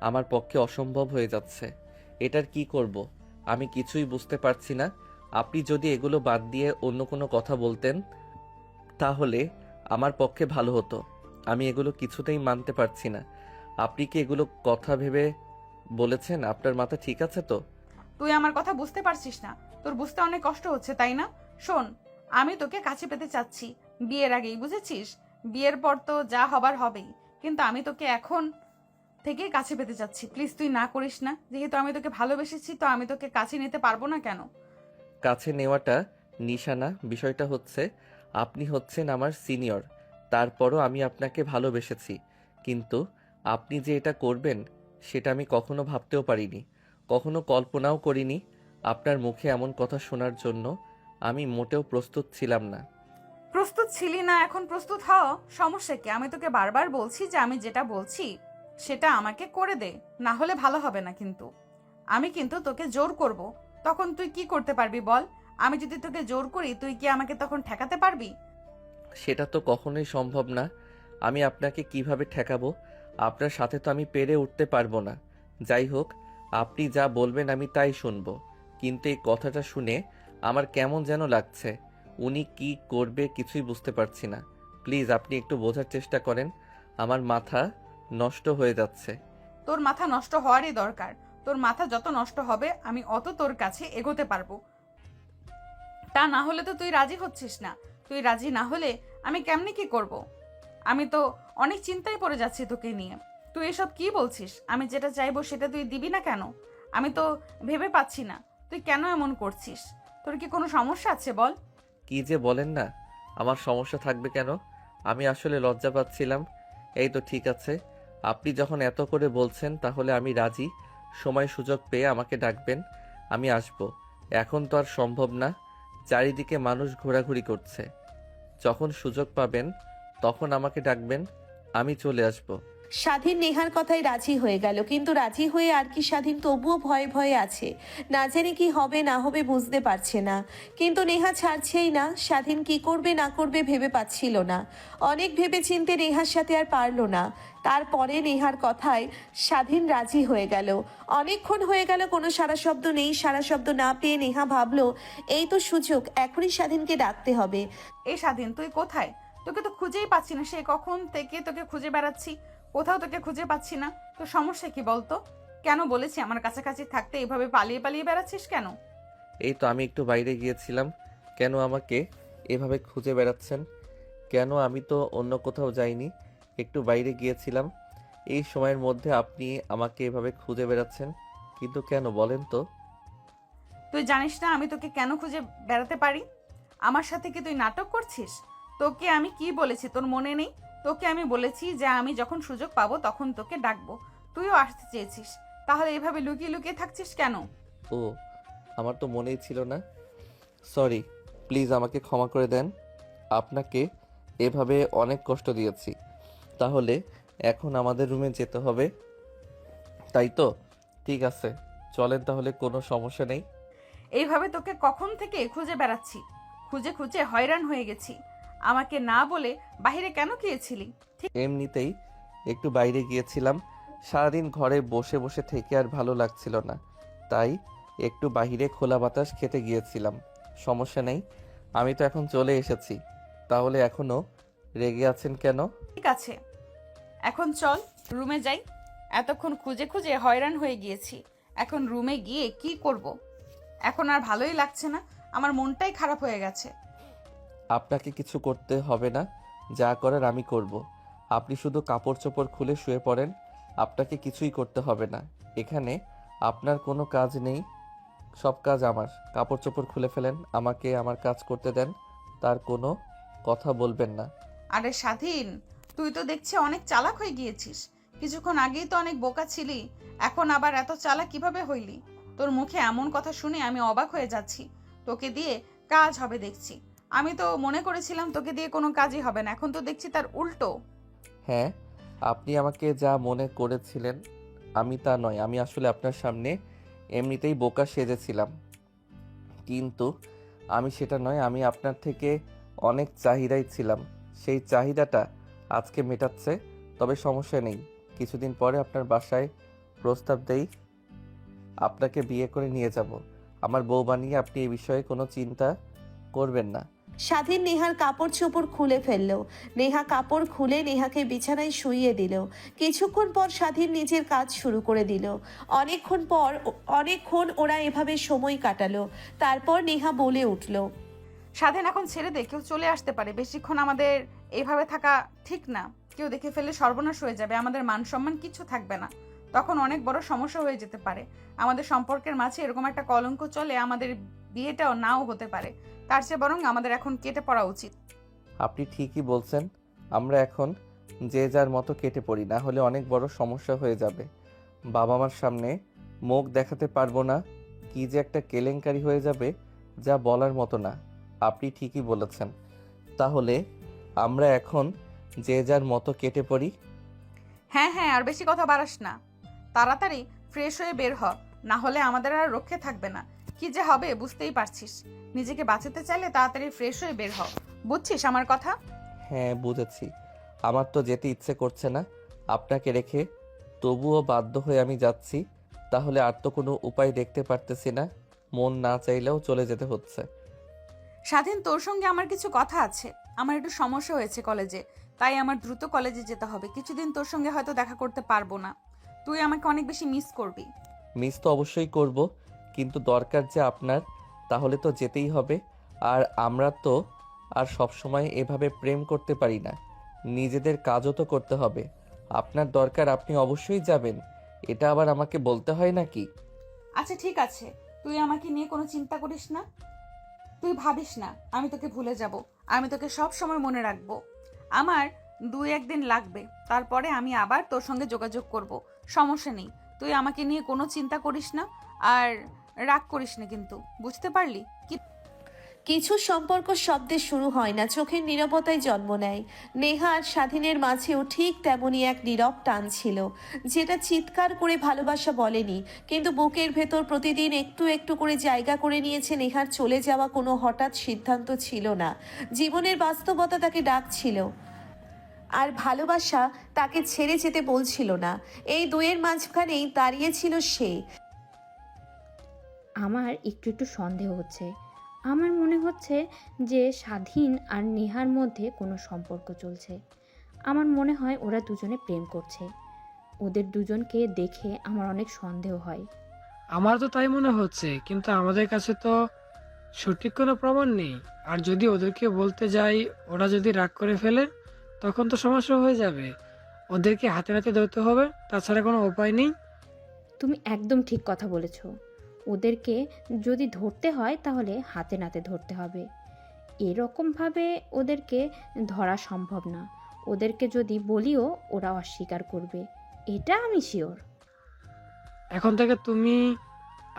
আমার পক্ষে অসম্ভব হয়ে যাচ্ছে। এটার কি করব আমি কিছুই বুঝতে পারছি না। আপনি যদি এগুলো বাদ দিয়ে অন্য কোনো কথা বলতেন তাহলে আমার পক্ষে ভালো হতো। আমি এগুলো কিছুতেই মানতে পারছি না। আপনি কি এগুলো কথা ভেবে বলেছেন? আপনার মাথা ঠিক আছে তো? তুই আমার কথা বুঝতে পারছিস না, তোর বুঝতে অনেক কষ্ট হচ্ছে তাই না? শোন, আমি তোকে কাছে পেতে চাচ্ছি বিয়ের আগেই, বুঝেছিস? বিয়ের পর তো যা হবার হবেই, কিন্তু আমি তোকে এখন থেকে কাছে পেতে চাচ্ছি। প্লিজ তুই না করিস না। যেহেতু আমি তোকে ভালোবেসেছি, তো আমি তোকে কাছে নিতে পারবো না কেন? কাছে নেওয়াটা নিশানা। বিষয়টা হচ্ছে আপনি হচ্ছেন আমার সিনিয়র, তারপরও আমি আপনাকে ভালোবেসেছি। কিন্তু আপনি যে এটা করবেন সেটা আমি কখনো ভাবতেও পারিনি, কখনো কল্পনাও করিনি। আপনার মুখে এমন কথা শোনার জন্য আমি মোটেও প্রস্তুত ছিলাম না। প্রস্তুত ছিলি না, এখন প্রস্তুত হ। সমস্যা কি? আমি তোকে বারবার বলছি যে আমি যেটা বলছি সেটা আমাকে করে দে, না হলে ভালো হবে না। কিন্তু আমি কিন্তু তোকে জোর করব, তখন তুই কি করতে পারবি বল? আমি যদি তোকে জোর করি, তুই কি আমাকে তখন ঠেকাতে পারবি? সেটা তো কখনোই সম্ভব না। আমি আপনাকে কিভাবে ঠেকাবো? আপনার সাথে তো আমি পেরে উঠতে পারবো না। যাই হোক, আপনি যা বলবেন আমি তাই শুনবো। কিন্তু এই কথাটা শুনে আমার কেমন যেন লাগছে। উনি কি করবে কিছুই বুঝতে পারছি না। প্লিজ আপনি একটু বোঝার চেষ্টা করেন, আমার মাথা নষ্ট হয়ে যাচ্ছে। তোর মাথা নষ্ট হওয়ারই দরকার। তোর মাথা যত নষ্ট হবে আমি অত তোর কাছে এগোতে পারবো। তা না হলে তো তুই রাজি হচ্ছিস না। তুই রাজি না হলে আমি কেমনে কি করব? আমি তো অনেক চিন্তায় পড়ে যাচ্ছি তোকে নিয়ে। তুই এসব কি বলছিস? আমি যেটা চাইবো সেটা তুই দিবি না কেন? আমি তো ভেবে পাচ্ছি না তুই কেন এমন করছিস। তোর কি কোনো সমস্যা আছে বল? কি যে বলেন না, আমার সমস্যা থাকবে কেন? আমি আসলে লজ্জা পাচ্ছিলাম। এই তো ঠিক আছে, আপনি যখন এত করে বলছেন তাহলে আমি রাজি। সময় সুযোগ পেয়ে আমাকে ডাকবেন, আমি আসব। এখন তো আর সম্ভব না, চারিদিকে মানুষ ঘোরাঘুরি করছে। যখন সুযোগ পাবেন তখন আমাকে ডাকবেন, আমি চলে আসব। স্বাধীন নেহার কথায় রাজি হয়ে গেল, কিন্তু রাজি হয়ে আর কি স্বাধীন তবুও ভয়ে ভয়ে আছে। না জানি কি হবে না হবে বুঝতে পারছে না, কিন্তু নেহা ছাড়ছেই না। স্বাধীন কি করবে না করবে ভেবে পাচ্ছিল না। অনেক ভেবে চিনতে নেহার সাথে আর পারলো না। তারপরে নেহার কথায় স্বাধীন রাজি হয়ে গেল। অনেকক্ষণ হয়ে গেল, কোনো সারা শব্দ নেই। সারা শব্দ না পেয়ে নেহা ভাবলো এই তো সুযোগ, এখনই স্বাধীনকে ডাকতে হবে। এই স্বাধীন, তুই কোথায়? তোকে তো খুঁজেই পাচ্ছি না, সে কখন থেকে তোকে খুঁজে বেড়াচ্ছি, কোথাও তোকে খুঁজে পাচ্ছি না। তো সমস্যা কি বলতো? কেন বলেছি আমার কাছাকাছি থাকতে এইভাবে পালিয়ে পালিয়ে বেড়াচ্ছিস কেন? এই তো আমি একটু বাইরে গিয়েছিলাম। কেন আমাকে এভাবে খুঁজে বেড়াচ্ছেন? কেন? আমি তো অন্য কোথাও যাইনি, একটু বাইরে গিয়েছিলাম। এই সময়ের মধ্যে আপনি আমাকে এভাবে খুঁজে বেড়াচ্ছেন, কিন্তু কেন বলেন তো? তুই জানিস না আমি তোকে কেন খুঁজে বেড়াতে পারি? আমার সাথে কি তুই নাটক করছিস? তোকে আমি কি বলেছি তোর মনে নেই? তোকে আমি বলেছি যে আমি যখন সুযোগ পাবো তখন তোকে ডাকবো। তুইও আসতে চেয়েছিস, তাহলে এভাবে লুকিয়ে লুকিয়ে থাকছিস কেন? ও, আমার তো মনেই ছিল না। সরি, প্লিজ আমাকে ক্ষমা করে দেন। আপনাকে এভাবে অনেক কষ্ট দিয়েছি। তাহলে এখন আমাদের রুমে যেতে হবে, তাই তো? ঠিক আছে, চলেন তাহলে, কোনো সমস্যা নেই। এইভাবে তোকে কখন থেকে খুঁজে বেড়াচ্ছি, খুঁজে খুঁজে হয়রান হয়ে গেছি। আমাকে না বলে বাইরে কেন গিয়েছিলি? এমনিতেই একটু বাইরে গিয়েছিলাম। সারাদিন ঘরে বসে বসে থেকে আর ভালো লাগছিল না, তাই একটু বাইরে খোলা বাতাস খেতে গিয়েছিলাম। সমস্যা নেই, আমি তো এখন চলে এসেছি। তাহলে এখনো রেগে আছেন কেন? ঠিক আছে, এখন চল রুমে যাই। এতক্ষণ খুঁজে খুঁজে হয়রান হয়ে গিয়েছি, এখন রুমে গিয়ে কি করব? এখন আর ভালোই লাগছে না, আমার মনটাই খারাপ হয়ে গেছে। আপনাকে কিছু করতে হবে না, যা করার আমি করব। আপনি শুধু কাপড় চোপড় খুলে শুয়ে পড়েন, আপনাকে কিছুই করতে হবে না। এখানে আপনার কোনো কাজ নেই, সব কাজ আমার। কাপড় চোপড় খুলে ফেলেন, আমাকে আমার কাজ করতে দেন, তার কোনো কথা বলবেন না। আরে স্বাধীন, তুই তো দেখছি অনেক চালাক হয়ে গিয়েছিস। কিছুক্ষণ আগেই তো অনেক বোকা ছিলি, এখন আবার এত চালাক কিভাবে হইলি? তোর মুখে এমন কথা শুনে আমি অবাক হয়ে যাচ্ছি। তোকে দিয়ে কাজ হবে দেখছি। আমি তো মনে করেছিলাম তোকে দিয়ে কোনো কাজই হবে না, এখন তো দেখছি তার উল্টো। হ্যাঁ, আপনি আমাকে যা মনে করেছিলেন আমি তা নয়। আমি আসলে আপনার সামনে এমনিতেই বোকা সেজেছিলাম, কিন্তু আমি সেটা নয়। আমি আপনার থেকে অনেক চাহিদাই ছিলাম, সেই চাহিদাটা আজকে মেটাচ্ছে। তবে সমস্যা নেই, কিছুদিন পরে আপনার বাসায় প্রস্তাব দেই, আপনাকে বিয়ে করে নিয়ে যাব। আমার বউ বানিয়ে আপনি এই বিষয়ে কোনো চিন্তা করবেন না। স্বাধীন নেহার কাপড় চোপড় খুলে ফেলল। নেহা কাপড় খুলে নেহাকে বিছানায় শুইয়ে দিল। কিছুক্ষণ পর স্বাধীন নিজের কাজ শুরু করে দিল। অনেকক্ষণ ওরা এভাবে সময় কাটালো। তারপর নেহা বলে উঠল, স্বাধীন এখন ছেড়ে দে, কেউ চলে আসতে পারে। বেশিক্ষণ আমাদের এইভাবে থাকা ঠিক না। কেউ দেখে ফেললে সর্বনাশ হয়ে যাবে, আমাদের মান সম্মান কিছু থাকবে না, তখন অনেক বড় সমস্যা হয়ে যেতে পারে। আমাদের সম্পর্কের মাঝে এরকম একটা কলঙ্ক চলে, আমাদের বিয়েটাও নাও হতে পারে। তার চেয়ে বরং আমাদের এখন কেটে পড়া উচিত। আপনি ঠিকই বলছেন, আমরা এখন যে যার মতো কেটে পড়ি, না হলে অনেক বড় সমস্যা হয়ে যাবে। বাবা মার সামনে মুখ দেখাতে পারবো না, কি যে একটা কেলেঙ্কারি হয়ে যাবে যা বলার মতো না। আপনি ঠিকই বলেছেন, তাহলে আমরা এখন যে যার মতো কেটে পড়ি। হ্যাঁ হ্যাঁ, আর বেশি কথা বাড়াস না, তাড়াতাড়ি ফ্রেশ হয়ে বের হ, না হলে আমাদের আর রক্ষে থাকবে না। কি যে হবে বুঝতেই পারছিস। নিজেকে বাঁচাতে চাইলে তাড়াতাড়ি ফ্রেশ হয়ে বের হ, বুঝছিস আমার কথা? হ্যাঁ বুঝেছি, আমার তো যেতে ইচ্ছে করছে না আপনাকে রেখে, তবুও বাধ্য হয়ে আমি যাচ্ছি। তাহলে আর তো কোনো উপায় দেখতে পারতেছি না, মন না চাইলেও চলে যেতে হচ্ছে। স্বাধীন, তোর সঙ্গে আমার কিছু কথা আছে। আমার একটু সমস্যা হয়েছে কলেজে, তাই আমার দ্রুত কলেজে যেতে হবে। কিছুদিন তোর সঙ্গে হয়তো দেখা করতে পারবো না, তুই আমাকে অনেক বেশি মিস করবি। মিস তো অবশ্যই করব, কিন্তু দরকার যে আপনার, তাহলে তো যেতেই হবে। আর আমরা তো আর সবসময় এভাবে প্রেম করতে পারি না, নিজেদের কাজও তো করতে হবে। আপনার দরকার, আপনি অবশ্যই যাবেন, এটা আবার আমাকে বলতে হয় নাকি? আচ্ছা ঠিক আছে, তুই আমাকে নিয়ে কোনো চিন্তা করিস না, তুই ভাবিস না আমি তোকে ভুলে যাব। আমি তোকে সব সময় মনে রাখবো। আমার 2-1 দিন লাগবে, তারপরে আমি আবার তোর সঙ্গে যোগাযোগ করব। সমস্যা নেই, তুই আমাকে নিয়ে কোনো চিন্তা করিস না, আর রাগ করিস না কিন্তু, বুঝতে পারলি? কি কিছু সম্পর্ক শব্দে শুরু হয় না, চোখের নীরবতায় জন্ম নেয়। নেহা আর স্বাধীনের মাঝেও ঠিক তেমনই এক নীরব টান ছিল, যেটা চিৎকার করে ভালোবাসা বলেনি, কিন্তু বুকের ভেতর প্রতিদিন একটু একটু করে জায়গা করে নিয়েছে। নেহার চলে যাওয়া কোনো হঠাৎ সিদ্ধান্ত ছিল না, জীবনের বাস্তবতা তাকে ডাকছিল, আর ভালোবাসা তাকে ছেড়ে যেতে বলছিল না। এই দুয়ের মাঝখানেই দাঁড়িয়েছিল সে। আমার একটু একটু সন্দেহ হচ্ছে। আমার মনে হচ্ছে যে স্বাধীন আর নেহার মধ্যে কোনো সম্পর্ক চলছে। আমার মনে হয় ওরা দুজনে প্রেম করছে। ওদের দুজনকে দেখে আমার অনেক সন্দেহ হয়। আমার তো তাই মনে হচ্ছে, কিন্তু আমাদের কাছে তো সঠিক কোনো প্রমাণ নেই। আর যদি ওদেরকে বলতে যাই, ওরা যদি রাগ করে ফেলে, তখন তো সমস্যা হয়ে যাবে। ওদেরকে হাতে নাতে ধরতে হবে, তাছাড়া কোনো উপায় নেই। তুমি একদম ঠিক কথা বলেছ। ওদেরকে যদি ধরতে হয় তাহলে হাতে নাতে ধরতে হবে। এরকমভাবে ওদেরকে ধরা সম্ভব না। ওদেরকে যদি বলিও ওরা অস্বীকার করবে, এটা আমি শিওর। এখন থেকে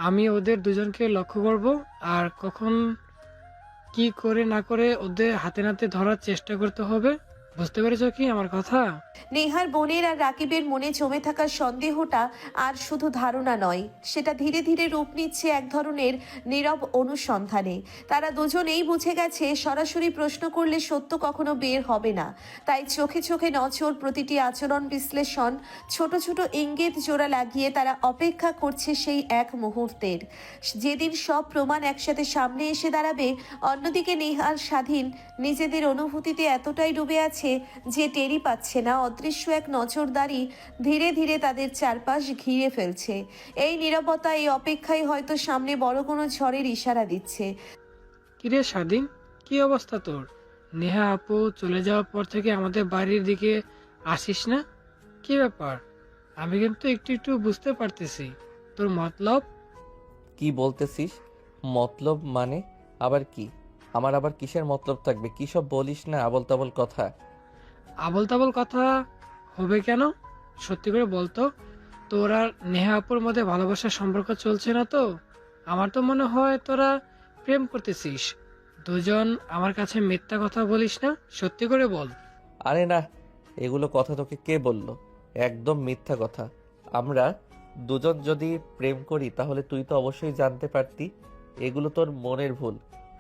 আমি ওদের দুজনকে লক্ষ্য করব, আর কখন কি করে না করে ওদের হাতে নাতে ধরার চেষ্টা করতে হবে। বুঝতে পেরেছো কি আমার কথা? নেহার বোনের আর রাকিবের মনে জমে থাকা সন্দেহটা আর শুধু ধারণা নয়, সেটা ধীরে ধীরে রূপ নিচ্ছে এক ধরনের নীরব অনুসন্ধানে। তারা দুজনেই বুঝে গেছে সরাসরি প্রশ্ন করলে সত্য কখনো বের হবে না, তাই চোখে চোখে নজর, প্রতিটি আচরণ বিশ্লেষণ, ছোট ছোট ইঙ্গিত জোড়া লাগিয়ে তারা অপেক্ষা করছে সেই এক মুহূর্তের, যেদিন সব প্রমাণ একসাথে সামনে এসে দাঁড়াবে। অন্যদিকে নেহার স্বাধীন নিজেদের অনুভূতিতে এতটাই ডুবে আছে যে টেরই পাচ্ছে না অদৃশ্য এক নজরদারি ধীরে ধীরে তাদের চারপাশ ঘিরে ফেলছে। এই নীরবতা, এই অপেক্ষাই হয়তো সামনে বড় কোনো ঝড়ের ইশারা দিচ্ছে। কিরে স্বাধীন, কি অবস্থা তোর? নেহা আপু চলে যাওয়ার পর থেকে আমাদের বাড়ির দিকে আসিস না, কি ব্যাপার? আমি কিন্তু একটু একটু বুঝতে পারতেছি তোর মতলব। কি বলতেছিস? মতলব মানে আবার কি? আমার আবার কিসের মতলব থাকবে? কি সব বলিস না আবল তাবল কথা। আবল তাবল কথা হবে কেন? সত্যি করে বলতো, তোর আর নেহা আপুর মধ্যে ভালোবাসার সম্পর্ক চলছে না তো? আমার তো মনে হয় তোরা প্রেম করতেছিস দুজন। আমার কাছে মিথ্যা কথা বলিস না, সত্যি করে বল। আরে না, এগুলো কথা তোকে কে বলল? একদম মিথ্যা কথা। আমরা দুজন যদি প্রেম করি তাহলে তুই তো অবশ্যই জানতে পারতি। এগুলো তোর মনের ভুল,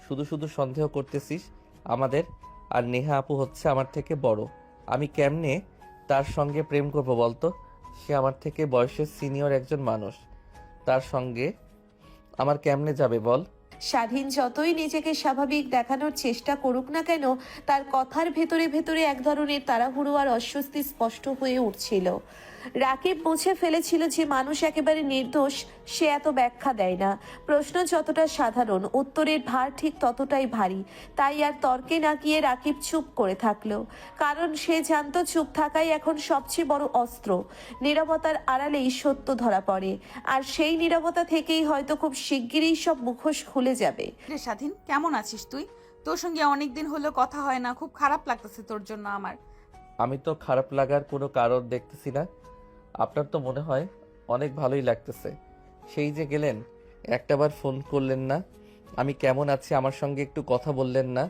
শুধু শুধু সন্দেহ করতেছিস আমাদের। আর নেহা আপু হচ্ছে আমার থেকে বড়, আমি কেমনে তার সঙ্গে প্রেম করব বলতো? সে আমার থেকে বয়সের সিনিয়র একজন মানুষ, তার সঙ্গে আমার কেমনে যাবে বল? স্বাধীন যতই নিজেকে স্বাভাবিক দেখানোর চেষ্টা করুক না কেন, তার কথার ভেতরে ভেতরে এক ধরনের তাড়াহুড়ো আর অস্বস্তি স্পষ্ট হয়ে উঠছিল। রাকিব মুছে ফেলেছিল যে মানুষ একেবারে নির্দোষ, সে এত ব্যাখ্যা দেয় না। প্রশ্ন যতটা সাধারণ, উত্তরের ভার ঠিক ততটাই ভারী। তাই আর তর্কে না গিয়ে রাকিব চুপ করে থাকলো, কারণ সে জানতো চুপ থাকাই এখন সবচেয়ে বড় অস্ত্র। নীরবতার আড়ালেই সত্য ধরা পড়ে, আর সেই নীরবতা থেকেই হয়তো খুব শিগগিরই সব মুখোশ খুলে যাবে। রে স্বাধীন, কেমন আছিস তুই? তোর সঙ্গে অনেকদিন হলো কথা হয় না, খুব খারাপ লাগতেছে তোর জন্য আমার। আমি তো খারাপ লাগার কোনো কারণ দেখতেছি না। আপনার তো মনে হয় অনেক ভালোই লাগতেছে। সেই যে গেলেন, একটাবার ফোন করলেন না, আমি কেমন আছি আমার সঙ্গে একটু কথা বললেন না।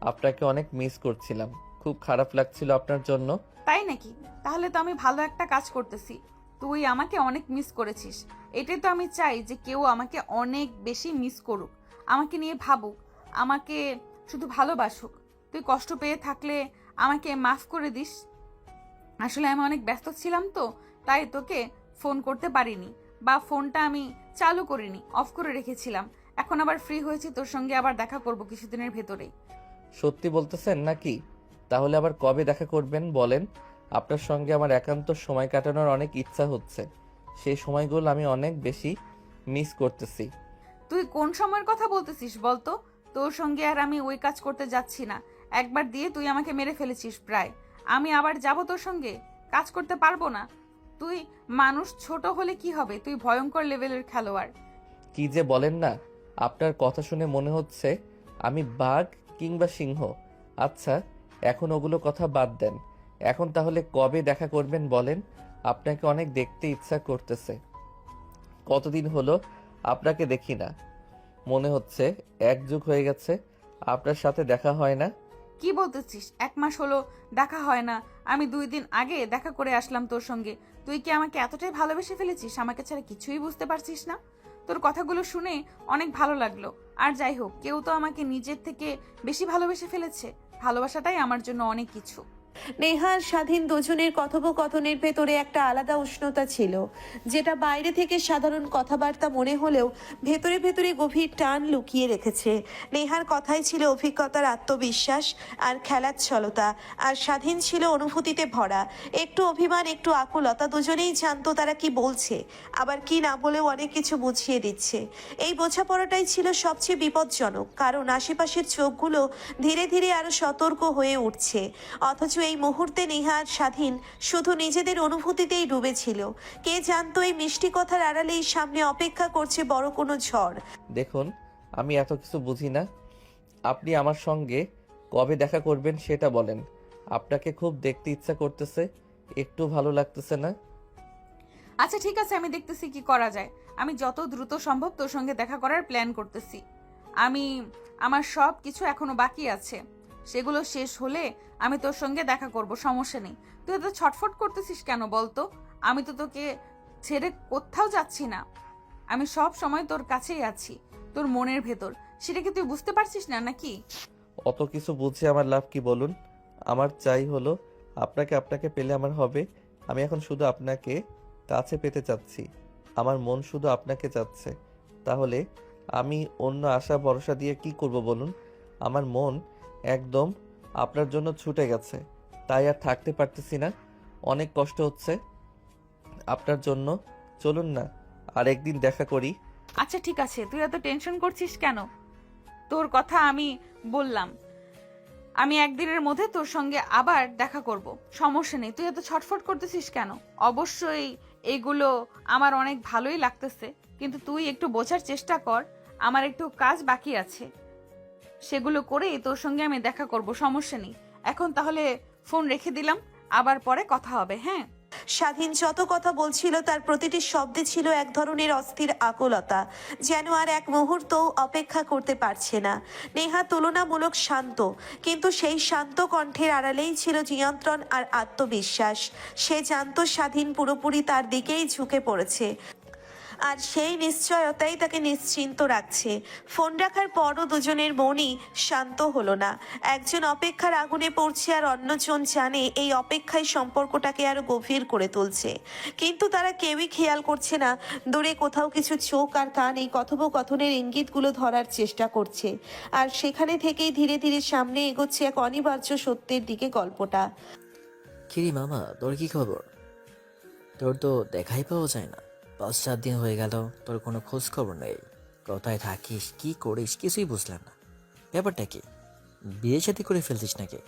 আপনাকে অনেক মিস করছিলাম, খুব খারাপ লাগছিল আপনার জন্য। তাই নাকি? তাহলে তো আমি ভালো একটা কাজ করতেছি। তুই আমাকে অনেক মিস করেছিস, এটাই তো আমি চাই, যে কেউ আমাকে অনেক বেশি মিস করুক, আমাকে নিয়ে ভাবুক, আমাকে শুধু ভালোবাসুক। তুই কষ্ট পেয়ে থাকলে আমাকে মাফ করে দিস। আসলে আমি অনেক ব্যস্ত ছিলাম তো, তাই তোকে ফোন করতে পারিনি, বা ফোনটা আমি চালু করিনি, অফ করে রেখেছিলাম। এখন আবার ফ্রি হয়েছি, তোর সঙ্গে আবার দেখা করব কিছুদিনের ভেতরেই। সত্যি বলতেছেন নাকি? তাহলে আবার কবে দেখা করবেন বলেন? আপনার সঙ্গে আমার একান্ত সময় কাটানোর অনেক ইচ্ছা হচ্ছে। সেই সময়গুলো আমি অনেক বেশি মিস করতেছি। তুই কোন সময়ের কথা বলতেছিস বলতো? তোর সঙ্গে আর আমি ওই কাজ করতে যাচ্ছি না। একবার দিয়ে তুই আমাকে মেরে ফেলেছিস প্রায়। আমি আবার যাব তোর সঙ্গে? কাজ করতে পারবো না। তুই মানুষ ছোট হলে কি হবে, তুই ভয়ঙ্কর লেভেলের খেলোয়াড়। কি যে বলেন না, আপনার কথা শুনে মনে হচ্ছে আমি বাঘ কিংবা সিংহ। আচ্ছা, এখন ওগুলো কথা বাদ দেন। এখন তাহলে কবে দেখা করবেন বলেন? আপনাকে অনেক দেখতে ইচ্ছা করতেছে। কতদিন হলো আপনাকে দেখি না, মনে হচ্ছে এক যুগ হয়ে গেছে আপনার সাথে দেখা হয় না। কি বলতেছিস? 1 মাস হলো দেখা হয় না? আমি 2 দিন আগে দেখা করে আসলাম তোর সঙ্গে। তুই কি আমাকে এতটাই ভালোবেসে ফেলেছিস, আমাকে ছাড়া কিছুই বুঝতে পারছিস না? তোর কথাগুলো শুনে অনেক ভালো লাগলো। আর যাই হোক, কেউ তো আমাকে নিজের থেকে বেশি ভালোবেসে ফেলেছে। ভালোবাসাটাই আমার জন্য অনেক কিছু। নেহা আর স্বাধীন দুজনের কথোপকথনের ভেতরে একটা আলাদা উষ্ণতা ছিল, যেটা বাইরে থেকে সাধারণ কথাবার্তা মনে হলেও ভেতরে ভেতরে গভীর টান লুকিয়ে রেখেছে। নেহার কথাই ছিল অভিজ্ঞতার আত্মবিশ্বাস আর খেলাচ্ছলতা, আর স্বাধীন ছিল অনুভূতিতে ভরা। একটু অভিমান, একটু আকুলতা, দুজনেই জানতো তারা কি বলছে, আবার কি না বলেও অনেক কিছু বুঝিয়ে দিচ্ছে। এই বোঝাপড়াটাই ছিল সবচেয়ে বিপজ্জনক, কারণ আশেপাশের চোখগুলো ধীরে ধীরে আরো সতর্ক হয়ে উঠছে। অথচ এই মুহূর্তে নেহা আর স্বাধীন শুধু নিজেদের অনুভূতিতেই ডুবেছিল। কে জানতো এই মিষ্টি কথার আড়ালেই সামনে অপেক্ষা করছে বড় কোনো ঝড়। দেখুন, আমি এত কিছু বুঝি না। আপনি আমার সঙ্গে কবে দেখা করবেন সেটা বলেন। আপনাকে খুব দেখতে ইচ্ছা করতেছে, একটু ভালো লাগতেছে না? আচ্ছা ঠিক আছে, আমি দেখতেছি কি করা যায়। আমি যত দ্রুত সম্ভব তোর সঙ্গে দেখা করার প্ল্যান করতেছি। আমার সব কিছু এখনো বাকি আছে, সেগুলো শেষ হলে আমি তোর সঙ্গে দেখা করব, সমস্যা নেই। তুই এত ছটফট করতেছিস কেন বলতো? আমি তো তোকে ছেড়ে কোথাও যাচ্ছি না। আমি সব সময় তোর কাছেই আছি, তোর মনের ভেতর। সেটা কি তুই বুঝতে পারছিস না নাকি? অত কিছু বুঝে আমার লাভ কি বলুন? আমার চাই হলো আপনাকে, আপনাকে পেলে আমার হবে। আমি এখন শুধু আপনাকে কাছে পেতে চাচ্ছি, আমার মন শুধু আপনাকে চাচ্ছে। তাহলে আমি অন্য আশা ভরসা দিয়ে কি করব বলুন? আমার মন একদম আপনার জন্য ছুটে গেছে, তাই আর থাকতে পারতেছি না। অনেক কষ্ট হচ্ছে আপনার জন্য। চলুন না আর একদিন দেখা করি। আচ্ছা ঠিক আছে, তুই এত টেনশন করছিস কেন? তোর কথা আমি বললাম, আমি একদিনের মধ্যে তোর সঙ্গে আবার দেখা করব, সমস্যা নেই। তুই এত ছটফট করতেছিস কেন? অবশ্যই এগুলো আমার অনেক ভালোই লাগতেছে, কিন্তু তুই একটু বোঝার চেষ্টা কর, আমার একটু কাজ বাকি আছে, সেগুলো করেই তোর সঙ্গে আমি দেখা করব, সমস্যা নেই। এখন তাহলে ফোন রেখে দিলাম, আবার পরে কথা হবে, হ্যাঁ? স্বাধীন যত কথা বলছিল তার প্রতিটি শব্দে ছিল এক ধরনের অস্থির আকুলতা, যেন আর এক মুহূর্তও অপেক্ষা করতে পারছে না। নেহা তুলনামূলক শান্ত, কিন্তু সেই শান্ত কণ্ঠের আড়ালেই ছিল নিয়ন্ত্রণ আর আত্মবিশ্বাস। সে জানতো স্বাধীন পুরোপুরি তার দিকেই ঝুঁকে পড়েছে, আর সেই নিশ্চয়তাই তাকে নিশ্চিন্ত রাখছে। ফোন রাখার পরও দুজনের মনই শান্ত হলো না। একজন অপেক্ষার আগুনে পড়ছে আর অন্যজন জানে এই অপেক্ষায় সম্পর্কটাকে আরো গভীর করে তুলছে, কিন্তু তারা কেউই খেয়াল করছে না দূরে কোথাও কিছু চোখ আর কান এই কথোপকথনের ইঙ্গিতগুলো ধরার চেষ্টা করছে। আর সেখানে থেকেই ধীরে ধীরে সামনে এগোচ্ছে এক অনিবার্য সত্যের দিকে গল্পটা। কিরি মামা, তোর কি খবর? তোর তো দেখাই পাওয়া যায় না। 5-4 দিন হয়ে গেল, তোর কোনো খোঁজ খবর নেই। কোথায় থাকিস, কি করিস, কিছুই বুঝলাম না। ব্যাপারটা কি? বিয়ে শাদী করে ফেলছিস নাকি?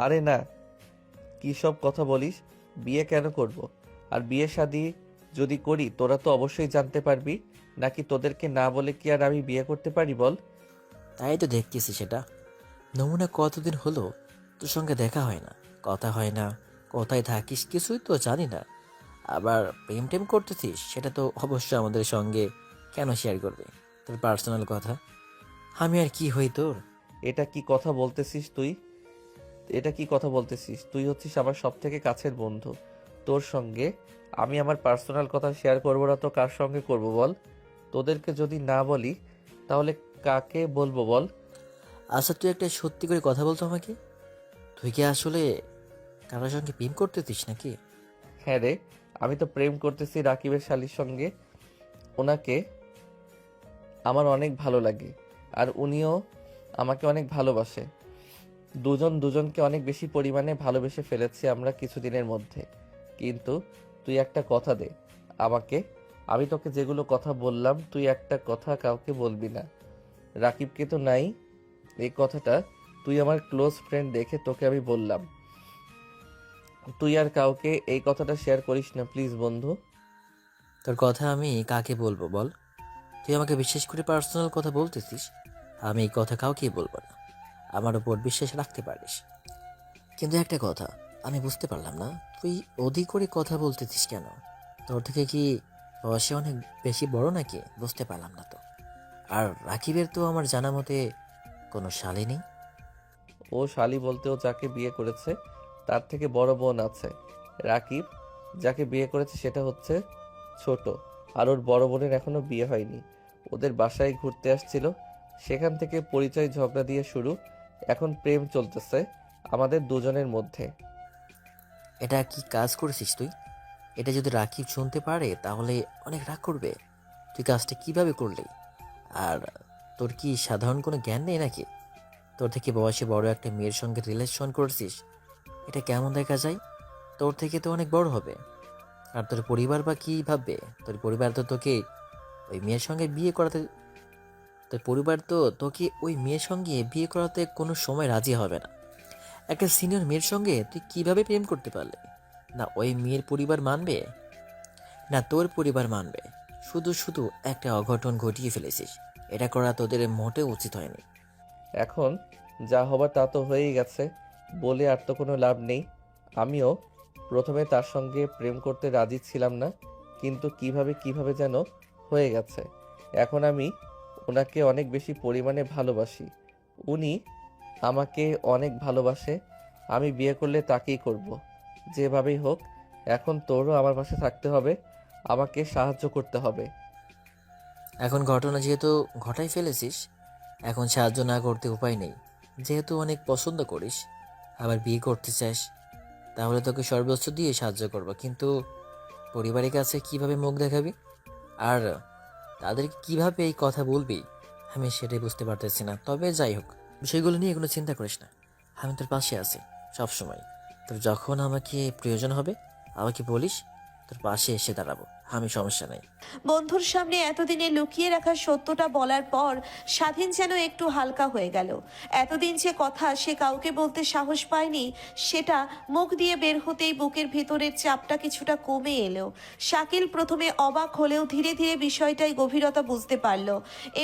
আরে না, কী সব কথা বলিস? বিয়ে কেন করব? আর বিয়ে শাদী যদি করি তোরা তো অবশ্যই জানতে পারবি, নাকি তোদেরকে না বলে কি আর আমি বিয়ে করতে পারি বল? তাই তো দেখতেছি সেটা। নমুনা কতদিন হলো তোর সঙ্গে দেখা হয় না, কথা হয় না, কোথায় থাকিস কিছুই তো জানি না। আবার প্রেম টেম করতেছিস, সেটা তো অবশ্যই আমাদের সঙ্গে কেন শেয়ার করবে তোর পার্সোনাল কথা? আমি আর কি হই তোর? এটা কি কথা বলতেছিস তুই? এটা কি কথা বলতেছিস? তুই হচ্ছিস আমার সব থেকে কাছের বন্ধু। তোর সঙ্গে আমি আমার পার্সোনাল কথা শেয়ার করবো না তো কার সঙ্গে করব বল? তোদেরকে যদি না বলি তাহলে কাকে বলবো বল? আচ্ছা, তুই একটা সত্যি করে কথা বলতো আমাকে। তুই কি আসলে কারোর সঙ্গে প্রেম করতেছিস নাকি? হ্যাঁ রে, আমি তো প্রেম করতেছি রাকিবের শালির সঙ্গে। ওনাকে আমার অনেক ভালো লাগে আর উনিও আমাকে অনেক ভালোবাসে। দুজন দুজনকে অনেক বেশি পরিমাণে ভালোবেসে ফেলেছি আমরা কিছুদিনের মধ্যে। কিন্তু তুই একটা কথা দে আমাকে, আমি তোকে যেগুলো কথা বললাম তুই একটা কথা কাউকে বলবি না। রাকিবকে তো নাই, এই কথাটা তুই আমার ক্লোজ ফ্রেন্ড দেখে তোকে আমি বললাম। তুই আর কাউকে এই কথাটা শেয়ার করিস না প্লিজ বন্ধু। তোর কথা আমি কাকে বলবো বল? তুই আমাকে বিশেষ করে পার্সোনাল কথা বলতেছিস, আমি এই কথা কাউকেই বলবো না। আমার উপর বিশ্বাস রাখতে পারিস। কিন্তু একটা কথা আমি বুঝতে পারলাম না, তুই অধিক করে কথা বলতেছিস কেন? তোর থেকে কি বয়সে অনেক বেশি বড় নাকি? বুঝতে পারলাম না তো। আর রাকিবের তো আমার জানা মতে কোনো শালী নেই। ও শালি বলতে ও যাকে বিয়ে করেছে তার থেকে বড় বোন আছে। রাকিব যাকে বিয়ে করেছে সেটা হচ্ছে ছোট, আর ওর বড় বোনের এখনো বিয়ে হয়নি। ওদের বাসায় ঘুরতে আসছিল, সেখান থেকে পরিচয় ঝগড়া দিয়ে শুরু, এখন প্রেম চলতেছে আমাদের দুজনের মধ্যে। এটা কি কাজ করেছিস তুই? এটা যদি রাকিব শুনতে পারে তাহলে অনেক রাগ করবে। তুই কাজটা কিভাবে করলি? আর তোর কি সাধারণ কোনো জ্ঞান নেই নাকি? তোর থেকে বয়সে বড় একটা মেয়ের সঙ্গে রিলেশন করছিস, এটা কেমন দেখা যায়? তোর থেকে তো অনেক বড় হবে। আর তোর পরিবার বা কি ভাববে? তোর পরিবার তো তোকে ওই মেয়ের সঙ্গে বিয়ে করাতে তোর পরিবার তো তোকে ওই মেয়ের সঙ্গে বিয়ে করাতে কোনো সময় রাজি হবে না। একটা সিনিয়র মেয়ের সঙ্গে তুই কিভাবে প্রেম করতে পারলে? না ওই মেয়ের পরিবার মানবে, না তোর পরিবার মানবে। শুধু শুধু একটা অঘটন ঘটিয়ে ফেলেছিস। এটা করা তোদের মোটেও উচিত হয়নি। এখন যা হবার তা তো হয়েই গেছে, বলে আর তো কোনো লাভ নেই। আমিও প্রথমে তার সঙ্গে প্রেম করতে রাজি ছিলাম না, কিন্তু কিভাবে যেন হয়ে গেছে। এখন আমি ওনাকে অনেক বেশি পরিমাণে ভালোবাসি, উনি আমাকে অনেক ভালোবাসে। আমি বিয়ে করলে তাকেই করব, যেভাবেই হোক। এখন তোরও আমার পাশে থাকতে হবে, আমাকে সাহায্য করতে হবে। এখন ঘটনা যেহেতু ঘটাই ফেলেছিস, এখন সাহায্য না করতে উপায় নেই। যেহেতু অনেক পছন্দ করিস, আবার বিয়ে করতে চাস, তাহলে তোকে সর্বোচ্চ দিয়ে সাহায্য করবো। কিন্তু পরিবারের কাছে কিভাবে মুখ দেখাবি আর তাদেরকে কিভাবে এই কথা বলবি, আমি সেটাই বুঝতে পারতেছি না। তবে যাই হোক, বিষয়গুলো নিয়ে কোনো চিন্তা করিস না। আমি তোর পাশে আছি সবসময়। তোর যখন আমাকে প্রয়োজন হবে আমাকে বলিস, তোর পাশে এসে দাঁড়াবো, আমি সমস্যা নেই। বন্ধুর সামনে এতদিনে লুকিয়ে রাখা সত্যটা বলার পর স্বাধীন যেন একটু হালকা হয়ে গেল। এতদিন যে কথা সে কাউকে বলতে সাহস পায়নি, সেটা মুখ দিয়ে বের হতেই বুকের ভেতরের চাপটা কিছুটা কমে এলো। শাকিল প্রথমে অবাক হলেও ধীরে ধীরে বিষয়টাই গভীরতা বুঝতে পারল।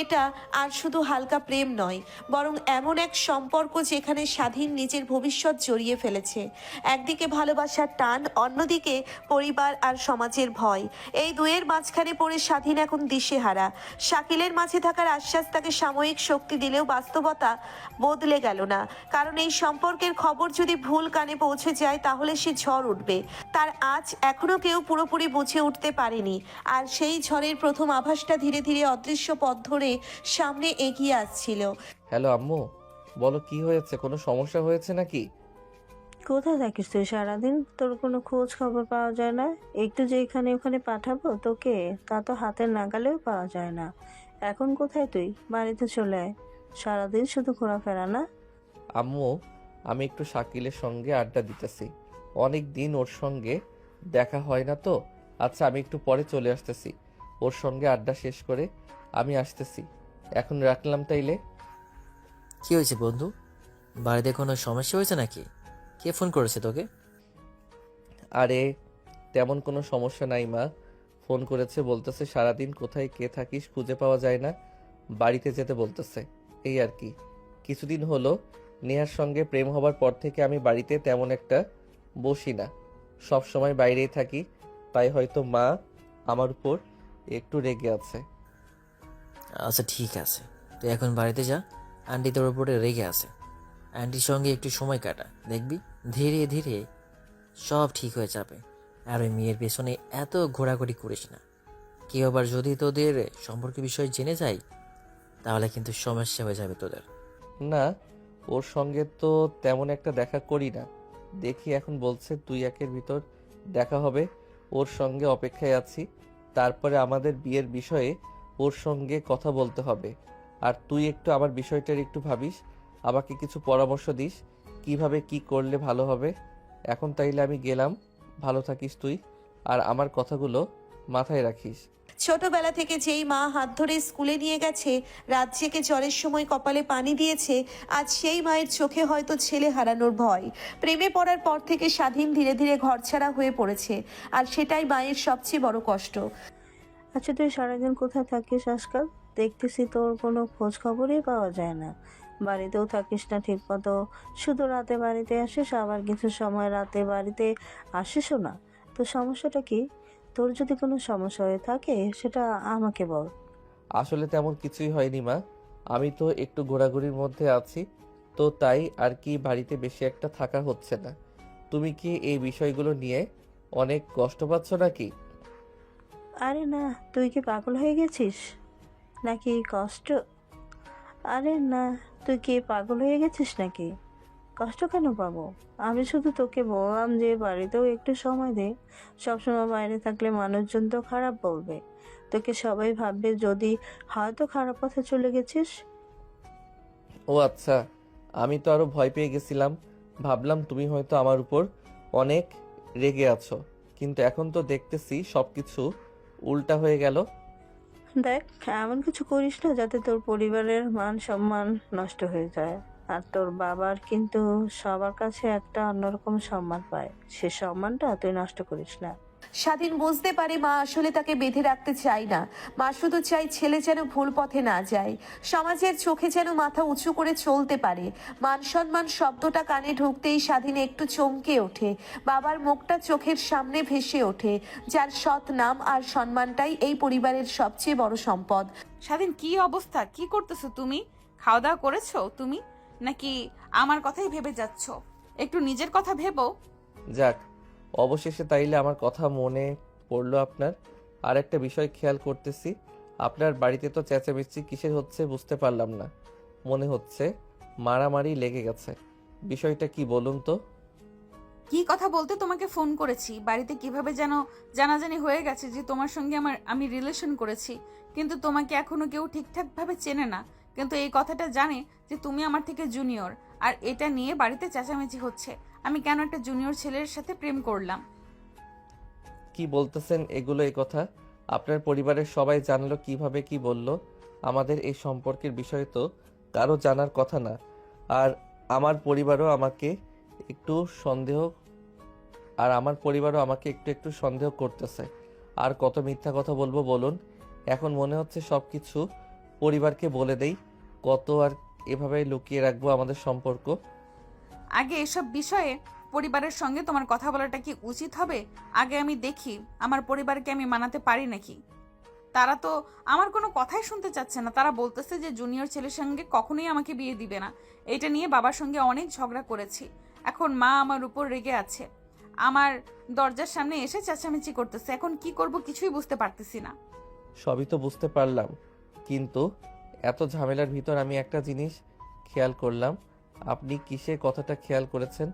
এটা আর শুধু হালকা প্রেম নয়, বরং এমন এক সম্পর্ক যেখানে স্বাধীন নিজের ভবিষ্যৎ জড়িয়ে ফেলেছে। একদিকে ভালোবাসার টান, অন্যদিকে পরিবার আর সমাজের ভয়। এই দুয়ের মাঝখানে পড়ে স্বাধীন এখন দিশেহারা। শাকিলের মাঝে থাকার আশ্বাস তাকে সাময়িক শক্তি দিলেও বাস্তবতা বদলে গেল না। কারণ এই সম্পর্কের খবর যদি ভুল কানে পৌঁছে যায় তাহলে সে ঝড় উঠবে। তার আজ এখনো কেউ পুরোপুরি বুঝে উঠতে পারেনি। আর সেই ঝড়ের প্রথম আভাসটা ধীরে ধীরে অদৃশ্য পথ ধরে সামনে এগিয়ে আসছিল। হ্যালো আম্মু, বলো কি হয়েছে? কোনো সমস্যা হয়েছে নাকি? কোথায় থাকিস তুই সারাদিন? তোর কোনো খোঁজ খবর পাওয়া যায় না। একটু যে এখানে ওখানে পাঠাবো তোকে, তা তো হাতের নাগালেও পাওয়া যায় না। এখন কোথায় তুই? বাড়িতে চলে আয়। সারাদিন শুধু ঘোরাফেরা না। আম্মু, আমি একটু শাকিলের সঙ্গে আড্ডা দিতেছি। অনেক দিন ওর সঙ্গে দেখা হয় না তো। আচ্ছা, আমি একটু পরে চলে আসতেছি। ওর সঙ্গে আড্ডা শেষ করে আমি আসতেছি। এখন রাখলাম তাইলে। কি হয়েছে বন্ধু? বাড়িতে কোনো সমস্যা হয়েছে নাকি? কে ফোন করেছে তোকে? আরে তেমন কোনো সমস্যা নাই মা। ফোন করেছে, বলতেছে সারাদিন কোথায় কে থাকিস খুঁজে পাওয়া যায় না, বাড়িতে যেতে বলতেছে। এই আর কি। কিছুদিন হলো নেহার সঙ্গে প্রেম হবার পর থেকে আমি বাড়িতে তেমন একটা বসি না, সব সময় বাইরেই থাকি। তাই হয়তো মা আমার উপর একটু রেগে আছে। আচ্ছা ঠিক আছে, তুই এখন বাড়িতে যা। আন্টি তোর উপরে রেগে আছে। আন্টির সঙ্গে একটু সময় কাটা, দেখবি ধীরে ধীরে সব ঠিক হয়ে যাবে। আর ওই মেয়ের পেছনে এত ঘোরাঘুরি করিস না। কেউ আবার যদি তোদের সম্পর্কে বিষয় জেনে যায় তাহলে কিন্তু সমস্যা হয়ে যাবে তোদের। না, ওর সঙ্গে তো তেমন একটা দেখা করি না। দেখি এখন বলছে 2-1 ভিতর দেখা হবে। ওর সঙ্গে অপেক্ষায় আছি। তারপরে আমাদের বিয়ের বিষয়ে ওর সঙ্গে কথা বলতে হবে। আর তুই একটু আমার বিষয়টার একটু ভাবিস, আমাকে কিছু পরামর্শ দিস কিভাবে কি করলে ভালো হবে। এখন তাইলে আমি গেলাম। ভালো থাকিস তুই, আর আমার কথাগুলো মাথায় রাখিস। ছোটবেলা থেকে যেই মা হাত ধরে স্কুলে নিয়ে গেছে, রাত জেগে জ্বরের সময় কপালে পানি দিয়েছে, আজ সেই মায়ের চোখে হয়তো ছেলে হারানোর ভয়। প্রেমে পড়ার পর থেকে স্বাধীন ধীরে ধীরে ঘরছাড়া হয়ে পড়েছে, আর সেটাই মায়ের সবচেয়ে বড় কষ্ট। আচ্ছা তুই সারাদিন কোথায় থাকিস আজকাল? দেখতেছি তোর কোনো খোঁজ খবরই পাওয়া যায় না। বাড়িতেও থাকিস না ঠিক মতো, শুধু রাতে বাড়িতে আসিস, আবার কিছু সময় রাতে বাড়িতে আসিসও না। তো সমস্যাটা কি? তোর যদি কোনো সমস্যা হয়ে থাকে সেটা আমাকে বল। আসলে তেমন কিছুই হয়নি মা, আমি তো একটু ঘোরাঘুরির মধ্যে আছি, তো তাই আর কি বাড়িতে বেশি একটা থাকা হচ্ছে না। তুমি কি এই বিষয়গুলো নিয়ে অনেক কষ্ট পাচ্ছ নাকি? আরে না, তুই কি পাগল হয়ে গেছিস নাকি কষ্ট? আরে না, তুই কি পাগল হয়ে গেছিস নাকি? কষ্ট কেন পাবো? আমি শুধু তোকে বললাম যে বাড়িতেও একটু সময় দে। সবসময় বাইরে থাকলে মানুষজন তো খারাপ বলবে, তোকে সবাই ভাববে যদি হয়তো খারাপ পথে চলে গেছিস। ও আচ্ছা, আমি তো আরো ভয় পেয়ে গেছিলাম। ভাবলাম তুমি হয়তো আমার উপর অনেক রেগে আছো, কিন্তু এখন তো দেখতেছি সবকিছু উল্টা হয়ে গেল। দেখ, এমন কিছু করিস না যাতে তোর পরিবারের মান সম্মান নষ্ট হয়ে যায়। আর তোর বাবার কিন্তু সবার কাছে একটা অন্যরকম সম্মান পায়, সে সম্মানটা তুই নষ্ট করিস না। স্বাধীন বুঝতে পারে মা আসলে তাকে বেঁধে রাখতে চায় না। মা শুধু চাই ছেলে যেন ভুল পথে না যায়, সমাজের চোখে যেন মাথা উঁচু করে চলতে পারে। মান সম্মান শব্দটা কানে ঢুকতেই স্বাধীন একটু চমকে ওঠে। বাবার মুখটা চোখের সামনে ভেসে ওঠে, যার সৎ নাম আর সম্মানটাই এই পরিবারের সবচেয়ে বড় সম্পদ। স্বাধীন, কি অবস্থা? কি করতেছো তুমি? খাওয়া দাওয়া করেছো তুমি, নাকি আমার কথাই ভেবে যাচ্ছ? একটু নিজের কথা ভেবো। যাক, অবশেষে তাইলে আমার কথা মনে পড়লো আপনার। আর একটা বিষয় খেয়াল করতেছি, আপনার বাড়িতে তো চেঁচামেচি কিসের হচ্ছে বুঝতে পারলাম না। মনে হচ্ছে মারামারি লেগে গেছে। বিষয়টা কি বলুন তো? কি কথা বলতে তোমাকে ফোন করেছি। বাড়িতে কিভাবে যেন জানাজানি হয়ে গেছে যে তোমার সঙ্গে আমি রিলেশন করেছি, কিন্তু তোমাকে এখনো কেউ ঠিকঠাক ভাবে চেনে না। কিন্তু এই কথাটা জানে যে তুমি আমার থেকে জুনিয়র, আর এটা নিয়ে বাড়িতে চেঁচামেচি হচ্ছে আমি কেন একটা জুনিয়র ছেলের সাথে প্রেম করলাম। কি বলতেছেন এগুলো? এই কথা আপনার পরিবারের সবাই জানলো কিভাবে? কি বলল? আমাদের এই সম্পর্কের বিষয় তো কারো জানার কথা না। আর আমার পরিবারও আমাকে একটু সন্দেহ একটু সন্দেহ করতেছে। আর কত মিথ্যা কথা বলবো বলুন? এখন মনে হচ্ছে সবকিছু পরিবারকে বলে দেই। কত আর এভাবে লুকিয়ে রাখবো আমাদের সম্পর্ক? আগে এসব বিষয়ে পরিবারের সঙ্গে তোমার কথা বলাটা কি উচিত হবে? আগে আমি দেখি আমার পরিবারকে আমি মানাতে পারি নাকি। তারা তো আমার কোনো কথাই শুনতে চাচ্ছে না। তারা বলতেছে যে জুনিয়র ছেলের সঙ্গে কখনোই আমাকে বিয়ে দিবে না। এটা নিয়ে বাবার সঙ্গে অনেক ঝগড়া করেছি। এখন মা আমার উপর রেগে আছে, আমার দরজার সামনে এসে চেঁচামেচি করতেছে। এখন কি করব কিছুই বুঝতে পারতেছি না। সবই তো বুঝতে পারলাম, কিন্তু এত ঝামেলার ভিতর আমি একটা জিনিস খেয়াল করলাম। আপনি কিসের কথাটা খেয়াল করেছেন?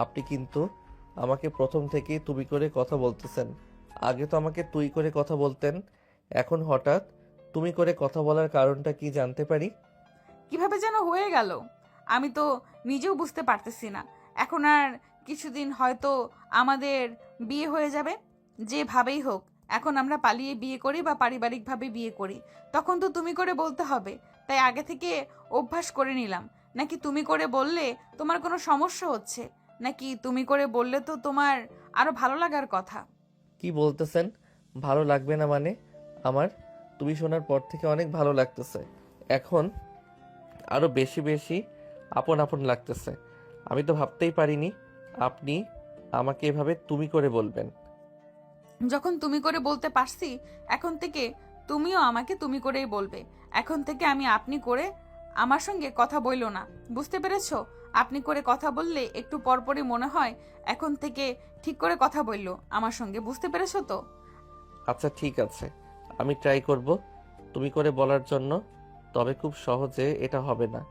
আপনি কিন্তু আমাকে প্রথম থেকেই তুমি করে কথা বলতেছেন। আগে তো আমাকে তুই করে কথা বলতেন, এখন হঠাৎ তুমি করে কথা বলার কারণটা কি জানতে পারি? কিভাবে যেন হয়ে গেল, আমি তো নিজেও বুঝতে পারতেছি না। এখন আর কিছুদিন হয়তো আমাদের বিয়ে হয়ে যাবে, যেভাবেই হোক। এখন আমরা পালিয়ে বিয়ে করি বা পারিবারিকভাবে বিয়ে করি, তখন তো তুমি করে বলতে হবে। তাই আগে থেকে অভ্যাস করে নিলাম। নাকি তুমি করে বললে তোমার কোনো সমস্যা হচ্ছে? নাকি তুমি করে বললে তো তোমার আরো ভালো লাগার কথা। কি বলতেছেন ভালো লাগবে না মানে? আমার তুমি শোনার পর থেকে অনেক ভালো লাগতেছে। এখন আরো বেশি বেশি আপন আপন লাগতেছে। আমি তো ভাবতেই পারিনি আপনি আমাকে এভাবে তুমি করে বলবেন। যখন তুমি করে বলতে পারছি, এখন থেকে তুমিও আমাকে তুমি করেই বলবে। এখন থেকে আমি আপনি করে আমার সঙ্গে কথা বইলো না, বুঝতে পেরেছো? আপনি করে কথা বললে একটু পরপরই মনে হয় এখন থেকে ঠিক করে কথা বললো আমার সঙ্গে, বুঝতে পেরেছো তো? আচ্ছা ঠিক আছে, আমি ট্রাই করব তুমি করে বলার জন্য। তবে খুব সহজে এটা হবে না,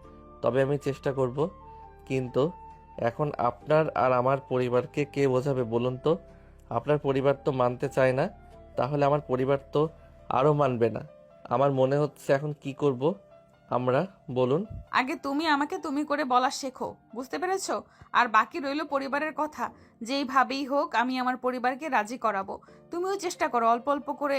তবে আমি চেষ্টা করব। কিন্তু এখন আপনার আর আমার পরিবারকে কে বোঝাবে বলুন তো? আপনার পরিবার তো মানতে চায় না, তাহলে আমার পরিবার তো আরও মানবে না। আমার মনে হচ্ছে এখন কি করব আমরা, বলুন? আগে তুমি আমাকে তুমি করে বলা শেখো, বুঝতে পেরেছো? আর বাকি রইলো পরিবারের কথা। যেইভাবেই হোক আমি আমার পরিবারকে রাজি করাবো। তুমিও চেষ্টা করো, অল্প অল্প করে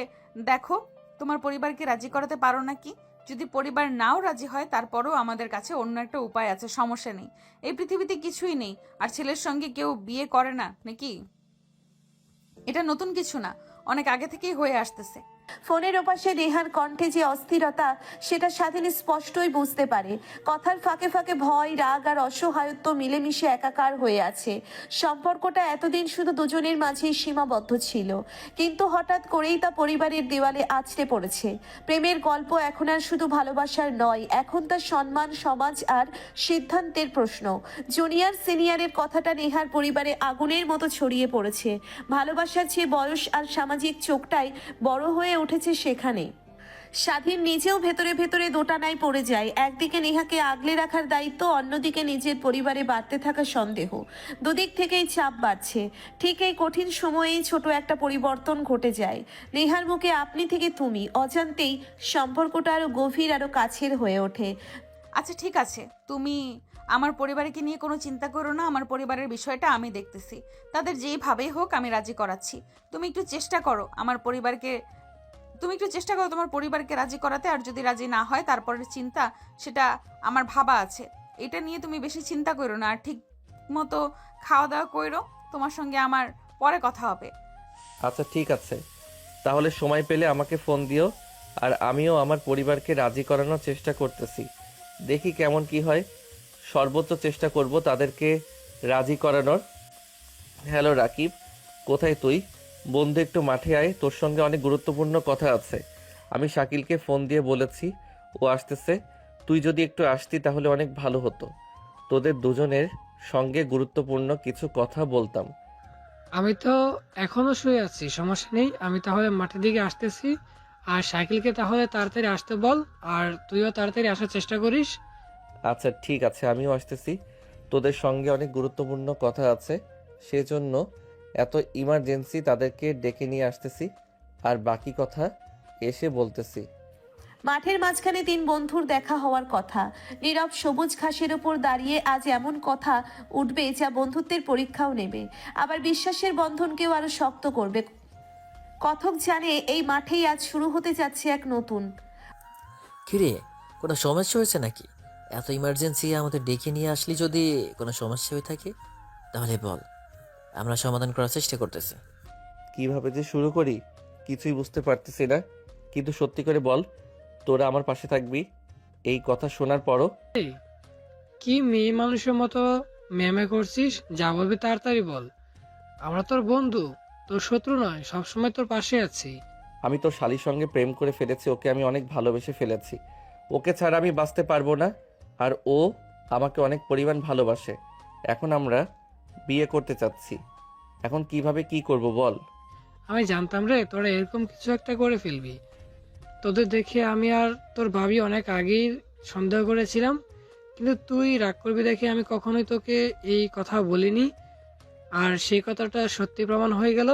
দেখো তোমার পরিবারকে রাজি করাতে পারো নাকি। যদি পরিবার নাও রাজি হয়, তারপরও আমাদের কাছে অন্য একটা উপায় আছে, সমস্যা নেই। এই পৃথিবীতে কিছুই নেই আর ছেলের সঙ্গে কেউ বিয়ে করে না নাকি। এটা নতুন কিছু না, অনেক আগে থেকেই হয়ে আসতেছে। ফোনের ওপাশে নেহার কণ্ঠে যে অস্থিরতা, সেটা স্বাধীন স্পষ্টই বুঝতে পারে। কথার ফাঁকে ফাঁকে ভয়, রাগ আর অসহায়ত্ব মিলেমিশে একাকার হয়ে আছে। সম্পর্কটা এতদিন শুধু দুজনের মাঝেই সীমাবদ্ধ ছিল, কিন্তু হঠাৎ করেই তা পরিবারের দেওয়ালে আছড়ে পড়েছে। প্রেমের গল্প এখন আর শুধু ভালোবাসার নয়, এখন তা সম্মান, সমাজ আর সিদ্ধান্তের প্রশ্ন। জুনিয়র সিনিয়রের কথাটা নেহার পরিবারে আগুনের মতো ছড়িয়ে পড়েছে। ভালোবাসার চেয়ে বয়স আর সামাজিক চোখটাই বড় হয়ে উঠেছে সেখানে। স্বাধীন নিজেও ভেতরে ভেতরে দোটানায় পড়ে যায়। একদিকে নেহাকে আগলে রাখার দায়িত্ব, অন্যদিকে নিজের পরিবারে বাড়তে থাকা সন্দেহ। দুদিক থেকেই চাপ বাড়ছে। ঠিক এই কঠিন সময়েই ছোট একটা পরিবর্তন ঘটে যায়। নেহার মুখে আপনি থেকে তুমি, অজান্তেই সম্পর্কটা আরো গভীর, আরো কাছের হয়ে ওঠে। আচ্ছা ঠিক আছে, তুমি আমার পরিবারকে নিয়ে কোনো চিন্তা করো না। আমার পরিবারের বিষয়টা আমি দেখতেছি। তাদের যেইভাবেই হোক আমি রাজি করাচ্ছি। তুমি একটু চেষ্টা করো তোমার পরিবারকে রাজি করাতে। আর যদি রাজি না হয়, তারপরের চিন্তা সেটা আমার ভাবা আছে। এটা নিয়ে তুমি বেশি চিন্তা করো না। আর ঠিক মতো খাওয়া দাওয়া করো, তোমার সঙ্গে আমার পরে কথা হবে। আচ্ছা ঠিক আছে, তাহলে সময় পেলে আমাকে ফোন দিও। আর আমিও আমার পরিবারকে রাজি করানোর চেষ্টা করতেছি, দেখি কেমন কি হয়। সর্বোচ্চ চেষ্টা করব তাদেরকে রাজি করানোর। হ্যালো রাকিব, কোথায় তুই? বন্ধু একটু মাঠে আয়, তোর সঙ্গে অনেক গুরুত্বপূর্ণ কথা আছে। আমি শাকিলকে ফোন দিয়ে বলেছি, ও আসতেছে। তুই যদি একটু আসতি তাহলে অনেক ভালো হতো। তোদের দুজনের সঙ্গে গুরুত্বপূর্ণ কিছু কথা বলতাম। আমি তো এখনো শুয়ে আছি, সমস্যা নেই। আমি তাহলে মাঠের দিকে আসতেছি। আর সাইকেলকে তাহলে তাড়াতাড়ি আসতে বল, আর তুইও তাড়াতাড়ি আসার চেষ্টা করিস। আচ্ছা ঠিক আছে, আমিও আসতেছি। তোদের সঙ্গে অনেক গুরুত্বপূর্ণ কথা আছে, সেজন্য এত ইমার্জেন্সি তাদেরকে ডেকে নিয়ে আসতেছি। আর বাকি কথা এসে বলতেছি। মাঠের মাঝখানে তিন বন্ধুর দেখা হওয়ার কথা। নীরব সবুজ ঘাসের উপর দাঁড়িয়ে আজ এমন কথা উঠবে যা বন্ধুত্বের পরীক্ষাও নেবে, আবার বিশ্বাসের বন্ধনকেও আরো শক্ত করবে। কথক জানে এই মাঠেই আজ শুরু হতে যাচ্ছে এক নতুন। কিরে, কোনো সমস্যা হয়েছে নাকি? এত ইমার্জেন্সি আমাদের ডেকে নিয়ে আসলি, যদি কোনো সমস্যা হয়ে থাকে তাহলে বল, আমরা সমাধান করার চেষ্টা করতেছি। কিভাবে যে শুরু করি কিছুই বুঝতে পারতেছি না, কিন্তু সত্যি করে বল, তোরা আমার পাশে থাকবি। এই কথা শোনার পরও কি মেয়ে মানুষের মতো মেমে করছিস? যা বলবি তাড়াতাড়ি বল। আমরা তোর বন্ধু, তোর শত্রু নয়, সবসময় তোর পাশে আছি। আমি তোর শালির সঙ্গে প্রেম করে ফেলেছি, ওকে আমি অনেক ভালোবেসে ফেলেছি। ওকে ছাড়া আমি বাঁচতে পারবো না। আর ও আমাকে অনেক পরিমাণ ভালোবাসে। এখন আমরা বিয়ে করতে চাচ্ছি। এখন কিভাবে কি করব বল। আমি জানতাম রে তোরা এরকম কিছু একটা করে ফেলবি। তোদের দেখে আমি আর তোর ভাবি অনেক আগেই সন্দেহ করেছিলাম, কিন্তু তুই রাগ করবি দেখে আমি কখনোই তোকে এই কথা বলিনি, আর সেই কথাটা সত্যি প্রমাণ হয়ে গেল।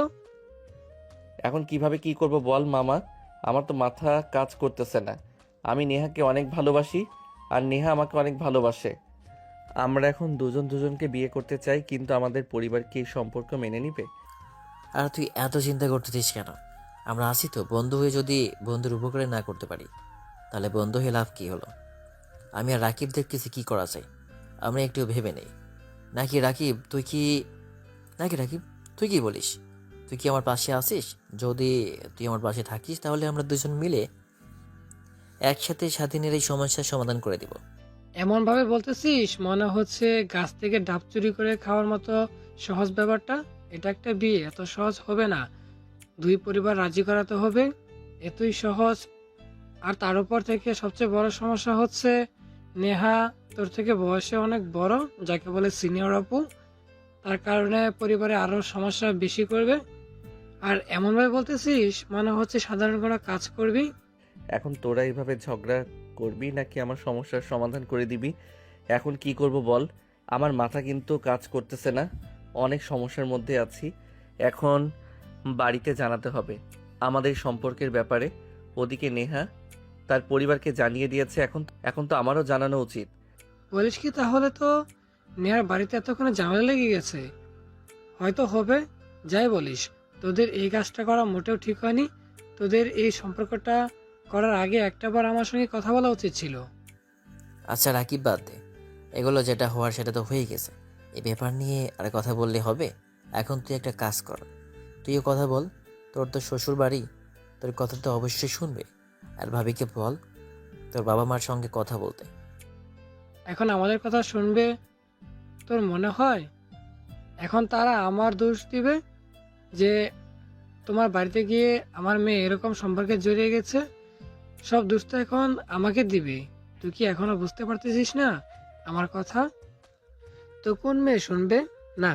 এখন কিভাবে কি করব বল মামা। আমার তো মাথা কাজ করতেছে না। আমি নেহাকে অনেক ভালোবাসি, আর নেহা আমাকে অনেক ভালোবাসে। আমরা এখন দুজন দুজনকে বিয়ে করতে চাই, কিন্তু আমাদের পরিবার কি এই সম্পর্ক মেনে নিবে? আর তুই এত চিন্তা করতেছিস কেন? আমরা আছি তো। বন্ধু হয়ে যদি বন্ধুর উপকারে না করতে পারি, তাহলে বন্ধু হয়ে লাভ কি হলো? আমি আর রাকিব দেখতেছি কি করা যায়। আমরা একটু ভেবে নেই। নাকি রাকিব তুই কি বলিস? তুই কি আমার পাশে আছিস? যদি তুই আমার পাশে থাকিস, তাহলে আমরা দুজন মিলে একসাথে স্বাধীনের এই সমস্যার সমাধান করে দিব। এমন ভাবে বলতেছিস মনে হচ্ছে গাছ থেকে ডাব চুরি করে খাওয়ার মতো সহজ ব্যাপারটা। এটা একটা বিয়ে, এত সহজ হবে না। দুই পরিবার রাজি করাতে হবে, এতই সহজ। আর তার উপর থেকে সবচেয়ে বড় সমস্যা হচ্ছে নেহা তোর থেকে বয়সে অনেক বড়, যাকে বলে সিনিয়র আপু। তার কারণে পরিবারে আরো সমস্যা বেশি করবে। আর এমনভাবে বলতেছিস মনে হচ্ছে সাধারণ কোনো কাজ করবি। এখন তোরা এইভাবে ঝগড়া করবি নাকি আমার সমস্যার সমাধান করে দিবি? এখন কি করব বল। আমার মাথা কিন্তু কাজ করতেছে না, অনেক সমস্যার মধ্যে আছি। এখন বাড়িতে জানাতে হবে আমাদের সম্পর্কের ব্যাপারে। ওদিকে নেহা তার পরিবারকে জানিয়ে দিয়েছে, এখন তো আমারও জানানো উচিত। বলিস কি? তাহলে তো নেহার বাড়িতে এতক্ষণে ঝামেলা লেগে গেছে। হয়তো হবে, যাই বলিস, তোদের এই কাজটা করা মোটেও ঠিক হয়নি। তোদের এই সম্পর্কটা করার আগে একটাবার আমার সঙ্গে কথা বলা উচিত ছিল। আচ্ছা রাকিব, বাদ দে এগুলো। যেটা হওয়ার সেটা তো হয়ে গেছে। এই ব্যাপার নিয়ে আর কথা বললে হবে? এখন তুই একটা কাজ কর, তুইও কথা বল। তোর তো শ্বশুর বাড়ি, তোর কথা তো অবশ্যই শুনবে। আর ভাবিকে বল তোর বাবা মার সঙ্গে কথা বলতে। এখন আমাদের কথা শুনবে তোর মনে হয়? এখন তারা আমার দোষ দিবে যে তোমার বাড়িতে গিয়ে আমার মেয়ে এরকম সম্পর্কে জড়িয়ে গেছে। সব দোষ তো এখন আমাকে দিবে। তুই কি এখনো বুঝতে পারতেছিস না আমার কথা? তো কোন মেয়ে শুনবে না?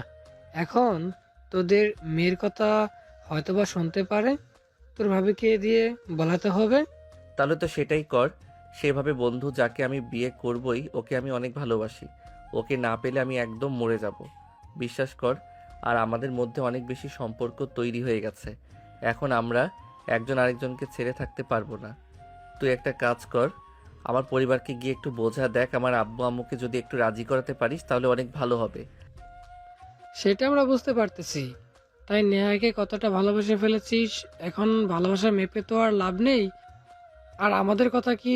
এখন তোদের মেয়ের কথা হয়তোবা শুনতে পারে, তোর ভাবিকে দিয়ে বলাতে হবে। তাহলে তো সেটাই কর। সেভাবে বন্ধু, যাকে আমি বিয়ে করবই, ওকে আমি অনেক ভালোবাসি। ওকে না পেলে আমি একদম মরে যাব, বিশ্বাস কর। আর আমাদের মধ্যে অনেক বেশি সম্পর্ক তৈরি হয়ে গেছে। এখন আমরা একজন আরেকজনকে ছেড়ে থাকতে পারবো না। তুই একটা কাজ কর, আমার পরিবারকে গিয়ে একটু বোঝা দেখ। আমার আব্বু আম্মুকে যদি একটু রাজি করাতে পারিস তাহলে অনেক ভালো হবে। সেটা আমরা বুঝতে পারতেছি, তাই নেহাকে কতটা ভালোবেসে ফেলেছিস। এখন ভালোবাসা মেপে তো আর লাভ নেই। আর আমাদের কথা কি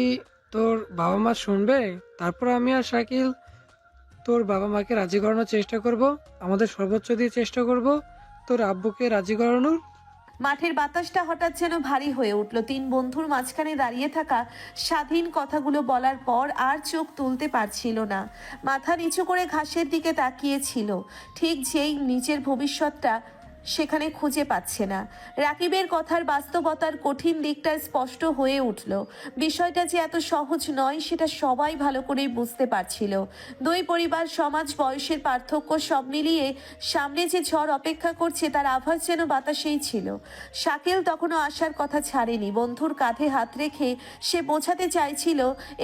তোর বাবা মা শুনবে? তারপর আমি আর শাকিল তোর বাবা মাকে রাজি করানোর চেষ্টা করব, আমাদের সর্বোচ্চ দিয়ে চেষ্টা করব তোর আব্বুকে রাজি করানোর। মাঠের বাতাসটা হঠাৎ যেন ভারী হয়ে উঠল। তিন বন্ধুর মাঝখানে দাঁড়িয়ে থাকা স্বাধীন কথাগুলো বলার পর আর চোখ তুলতে পারছিল না। মাথা নিচু করে ঘাসের দিকে তাকিয়েছিল, ঠিক যেই নিজের ভবিষ্যৎটা সেখানে খুঁজে পাচ্ছে না। রাকিবের কথার বাস্তবতার কঠিন দিকটা স্পষ্ট হয়ে উঠল। বিষয়টা যে এত সহজ নয় সেটা সবাই ভালো করেই বুঝতে পারছিল। দুই পরিবার, সমাজ, বয়সের পার্থক্য সব মিলিয়ে সামনে যে ঝড় অপেক্ষা করছে তার আভাস যেন বাতাসেই ছিল। শাকিল তখনও আসার কথা ছাড়েনি। বন্ধুর কাঁধে হাত রেখে সে বোঝাতে চাইছিল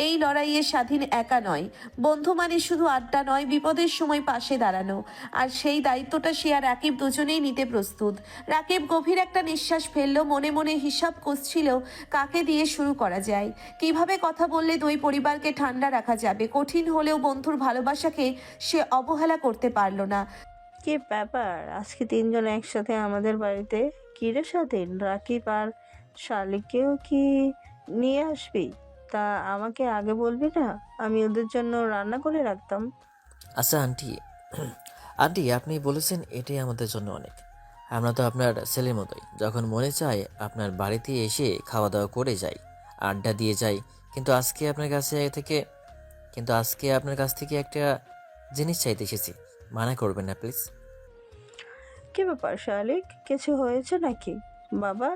এই লড়াইয়ে স্বাধীন একা নয়। বন্ধু মানে শুধু আড্ডা নয়, বিপদের সময় পাশে দাঁড়ানো। আর সেই দায়িত্বটা সে আর রাকিব দুজনেই নিতে প্রস্তুত। রাকিব গভীর একটা নিঃশ্বাস ফেলল, মনে মনে হিসাব কষছিল কাকে দিয়ে শুরু করা যায়, কিভাবে কথা বললে দুই পরিবারকে ঠান্ডা রাখা যাবে। কঠিন হলেও বন্ধুর ভালোবাসাকে সে অবহেলা করতে পারল না। কি ব্যাপার, আজকে তিনজন একসাথে আমাদের বাড়িতে? কি রে স্বাধীন, রাকিব আর শালিককেও কি নিয়ে আসবি? তা আমাকে আগে বলবি না? আমি ওদের জন্য রান্না করে রাখতাম। আচ্ছা আন্টি, আপনি বলেছেন এটাই আমাদের জন্য অনেক। আমরা তো আপনার ছেলের মতোই, যখন মনে চায় আপনার বাড়িতে এসে খাওয়া দাওয়া করে যাই, আড্ডা দিয়ে যাই। কিন্তু আজকে আপনার কাছ থেকে একটা জিনিস চাইতে এসেছি। মানা করবেন না প্লিজ। কি ব্যাপার শালিক, কিছু হয়েছে নাকি? বাবা,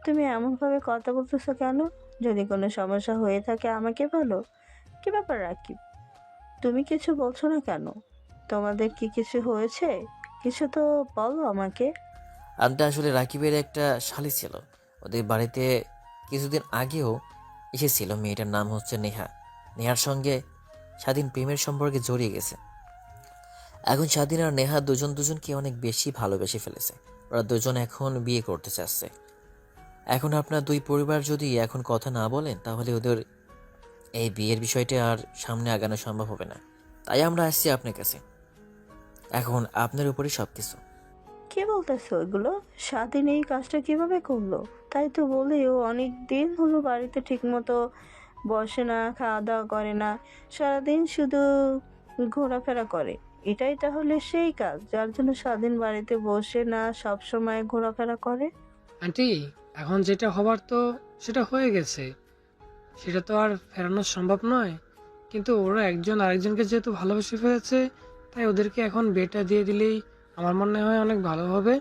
তুমি এমনভাবে কথা বলতেছো কেন? যদি কোনো সমস্যা হয়ে থাকে আমাকে বলো। কি ব্যাপার রাকিব, তুমি কিছু বলছো না কেন? তোমাদের কি কিছু হয়েছে? কিছু তো বলো আমাকে। আন্টি আসলে রাকিবের একটা শালি ছিল, ওদের বাড়িতে কিছুদিন আগেও এসেছিল। মেয়েটার নাম হচ্ছে নেহা। নেহার সঙ্গে স্বাধীন প্রেমের সম্পর্কে জড়িয়ে গেছে। এখন স্বাধীন আর নেহা দুজনকে অনেক বেশি ভালোবেসে ফেলেছে। ওরা দুজন এখন বিয়ে করতে চাচ্ছে। এখন আপনার দুই পরিবার যদি এখন কথা না বলেন তাহলে ওদের এই বিয়ের বিষয়টা আর সামনে আগানো সম্ভব হবে না। তাই আমরা আসছি আপনার কাছে। এখন আপনার উপরে সব কিছু। কি বলতেছো এগুলো? স্বাধীন এই কাজটা কিভাবে করলো? তাই তো বলি, ও অনেক দিন হলো বাড়িতে ঠিক মতো বসে না, খাওয়া দাওয়া করে না, সারাদিন শুধু ঘোরাফেরা করে। এটাই তাহলে সেই কাজ যার জন্য স্বাধীন বাড়িতে বসে না, সব সময় ঘোরাফেরা করে? আন্টি, এখন যেটা হবার তো সেটা হয়ে গেছে, সেটা তো আর ফেরানো সম্ভব নয়। কিন্তু ওরা একজন আরেকজনকে যেহেতু ভালোবেসে ফেলেছে, তাই ওদেরকে এখন বিয়েটা দিয়ে দিলেই আমার মনে হয় অনেক ভালো হবে।